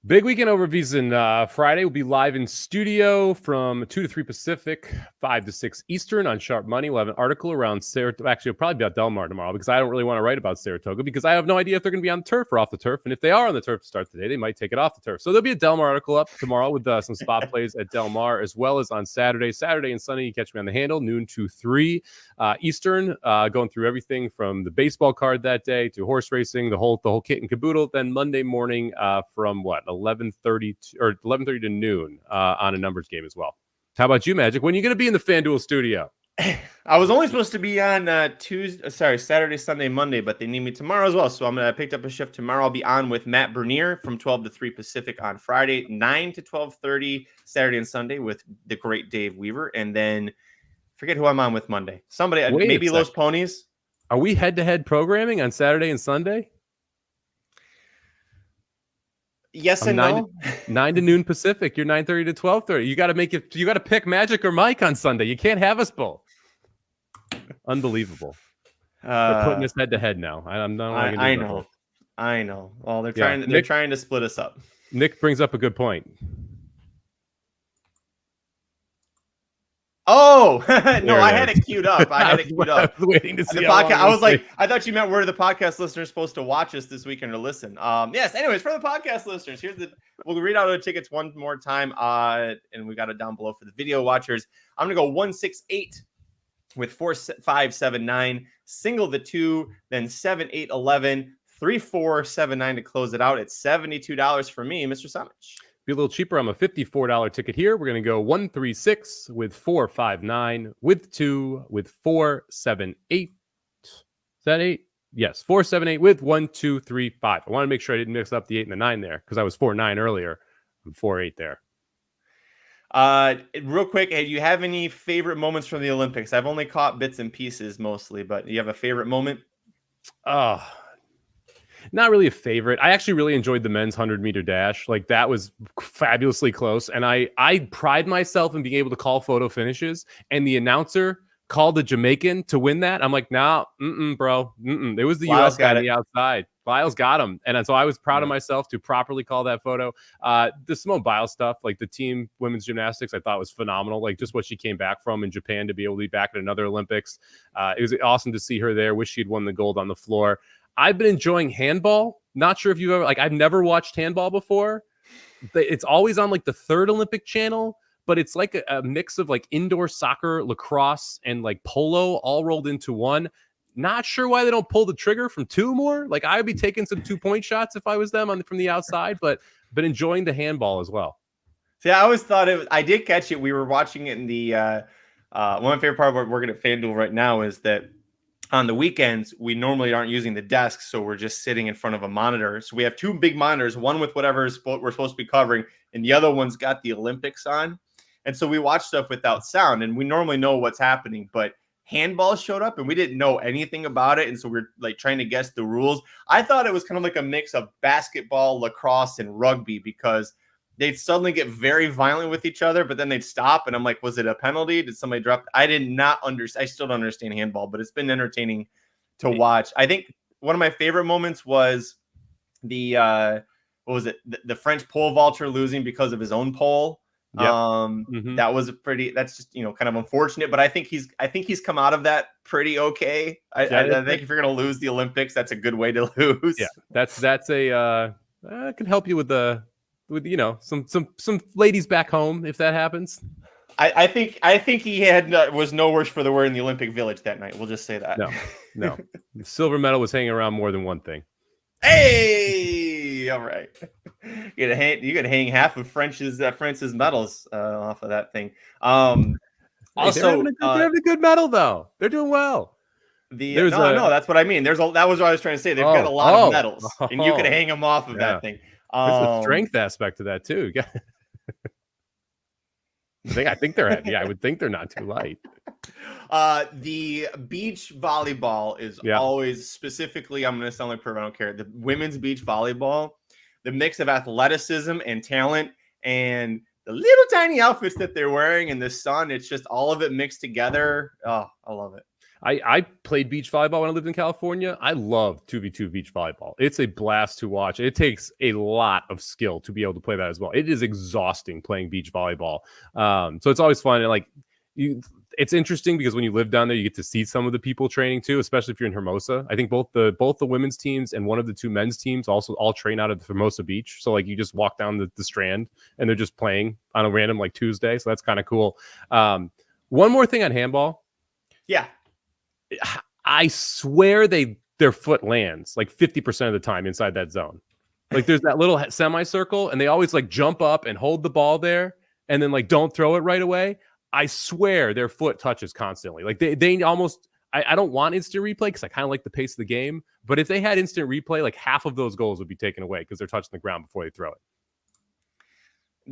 Big weekend overviews on Friday. We'll be live in studio from 2 to 3 Pacific, 5 to 6 Eastern on Sharp Money. We'll have an article around Saratoga. Actually, it'll probably be about Del Mar tomorrow because I don't really want to write about Saratoga because I have no idea if they're going to be on the turf or off the turf. And if they are on the turf to start today, they might take it off the turf. So there'll be a Del Mar article up tomorrow with some spot plays at Del Mar, as well as on Saturday. Saturday and Sunday, you catch me on the handle, noon to 3 Eastern, going through everything from the baseball card that day to horse racing, the whole kit and caboodle. Then Monday morning from 11:30 or 11:30 to noon on a numbers game as well. How about you, Magic? When are you going to be in the FanDuel studio? I was only supposed to be on Saturday, Sunday, Monday, but they need me tomorrow as well. So I picked up a shift tomorrow. I'll be on with Matt Bernier from 12 to 3 Pacific on Friday, 9 to 12:30 Saturday and Sunday with the great Dave Weaver. And then forget who I'm on with Monday. Somebody, maybe Los Ponies. Are we head-to-head programming on Saturday and Sunday? Yes and no. 9 to noon Pacific. You're 9:30 to 12:30. You got to make it. You got to pick Magic or Mike on Sunday. You can't have us both. Unbelievable. They're putting us head to head now. I know. Well, they're trying to split us up. Nick brings up a good point. Oh no, I had it queued up. I was waiting to see the podcast. I was like, I thought you meant where the podcast listeners supposed to watch us this weekend or listen. Yes. Anyways, for the podcast listeners, we'll read out the tickets one more time. And we got it down below for the video watchers. I'm gonna go 168 with 4579, single the 2, then 7811, 3479 to close it out. It's $72 for me, Mr. Somich. Be a little cheaper. I'm a $54 ticket here. We're going to go 136 with 459 with 2 with 478. Is that 8? Yes, 478 with 1 2 3 5. I want to make sure I didn't mix up the 8 and the 9 there because I was 4-9 earlier. I'm 4-8 there. Real quick, do you have any favorite moments from the Olympics? I've only caught bits and pieces mostly, but do you have a favorite moment? Not really a favorite. I actually really enjoyed the men's 100-meter dash. Like, that was fabulously close. And I pride myself in being able to call photo finishes. And the announcer called the Jamaican to win that. I'm like, nah, bro. It was the U.S. guy on the outside. Biles got him. And so I was proud of myself to properly call that photo. The Simone Biles stuff, like the team women's gymnastics, I thought was phenomenal. Like, just what she came back from in Japan to be able to be back at another Olympics. It was awesome to see her there. Wish she'd won the gold on the floor. I've been enjoying handball. Not sure if you've ever, I've never watched handball before. It's always on the third Olympic channel, but it's like a mix of indoor soccer, lacrosse, and polo all rolled into one. Not sure why they don't pull the trigger from 2 more. I would be taking some 2-point shots if I was them from the outside, but enjoying the handball as well. See, I always thought I did catch it. We were watching it in the, one of my favorite part of working at FanDuel right now is that on the weekends, we normally aren't using the desk, so we're just sitting in front of a monitor. So we have 2 big monitors, one with whatever we're supposed to be covering, and the other one's got the Olympics on. And so we watch stuff without sound, and we normally know what's happening, but handball showed up, and we didn't know anything about it, and so we're trying to guess the rules. I thought it was kind of like a mix of basketball, lacrosse, and rugby because they'd suddenly get very violent with each other, but then they'd stop. And I'm like, was it a penalty? Did somebody drop? I did not understand. I still don't understand handball, but it's been entertaining to watch. I think one of my favorite moments was the, what was it? The French pole vaulter losing because of his own pole. Yep. That was that's just, kind of unfortunate, but I think he's come out of that pretty okay. I think if you're going to lose the Olympics, that's a good way to lose. Yeah. That's can help you with some ladies back home if that happens. I think he was no worse for the wear in the Olympic Village that night. We'll just say that. No. The silver medal was hanging around more than one thing. Hey, all right. You could hang half of France's medals off of that thing. Also, they're having a good medal though. They're doing well. No, that's what I mean. That was what I was trying to say. They've got a lot of medals, and you could hang them off of that thing. There's a strength aspect to that too. I think they're heavy. I would think they're not too light. The beach volleyball is always specifically, I'm going to sound like perv, I don't care. The women's beach volleyball, the mix of athleticism and talent and the little tiny outfits that they're wearing in the sun, it's just all of it mixed together. Oh, I love it. I played beach volleyball when I lived in California. I love 2v2 beach volleyball. It's a blast to watch. It takes a lot of skill to be able to play that as well. It is exhausting playing beach volleyball. So it's always fun. And like it's interesting because when you live down there, you get to see some of the people training too, especially if you're in Hermosa. I think both the women's teams and one of the two men's teams also all train out of Hermosa Beach. So like you just walk down the Strand and they're just playing on a random like Tuesday. So that's kind of cool. One more thing on handball. Yeah. I swear their foot lands like 50% of the time inside that zone. Like there's that little semicircle and they always like jump up and hold the ball there and then like don't throw it right away. I swear their foot touches constantly. Like they almost, I don't want instant replay because I kind of like the pace of the game. But if they had instant replay, like half of those goals would be taken away because they're touching the ground before they throw it.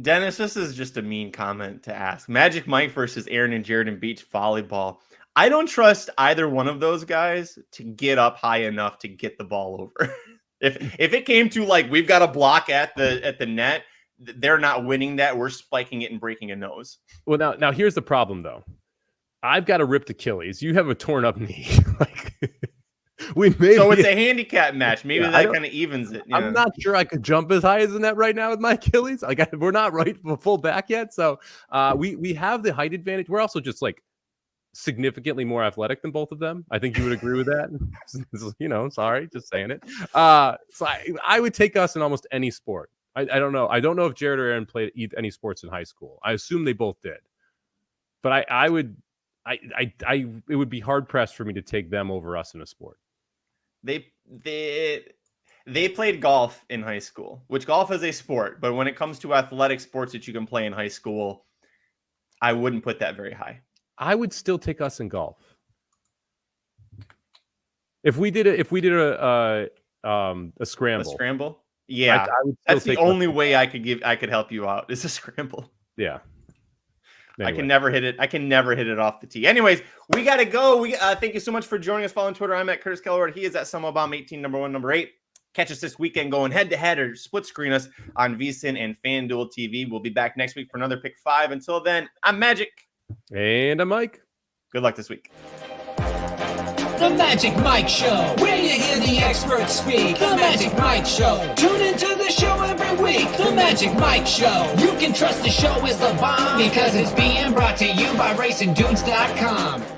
Dennis, this is just a mean comment to ask. Magic Mike versus Aaron and Jared in beach volleyball. I don't trust either one of those guys to get up high enough to get the ball over. If it came to like we've got a block at the net, they're not winning that. We're spiking it and breaking a nose. Well, now here's the problem though. I've got a ripped Achilles. You have a torn up knee. Like so it's a handicap match. Maybe that kind of evens it. I'm not sure I could jump as high as in that right now with my Achilles. Like we're not right full back yet. So we have the height advantage. We're also just like significantly more athletic than both of them. I think you would agree with that. Sorry, just saying it. So I would take us in almost any sport. I don't know. I don't know if Jared or Aaron played any sports in high school. I assume they both did. But it would be hard pressed for me to take them over us in a sport. They played golf in high school, which golf is a sport. But when it comes to athletic sports that you can play in high school, I wouldn't put that very high. I would still take us in golf. If we did a scramble. A scramble? Yeah. That's the only way I could help you out is a scramble. Yeah. Anyway. I can never hit it off the tee. Anyways, we got to go. Thank you so much for joining us. Follow on Twitter. I'm at Curtis Kalleward. He is at Somobomb 18, number 1, number 8. Catch us this weekend going head-to-head or split screen us on VSiN and FanDuel TV. We'll be back next week for another Pick 5. Until then, I'm Magic. And I'm Mike. Good luck this week. The Magic Mike Show, where you hear the experts speak. The Magic Mike Show. Tune into the show every week. The Magic Mike Show. You can trust the show is the bomb because it's being brought to you by RacingDudes.com.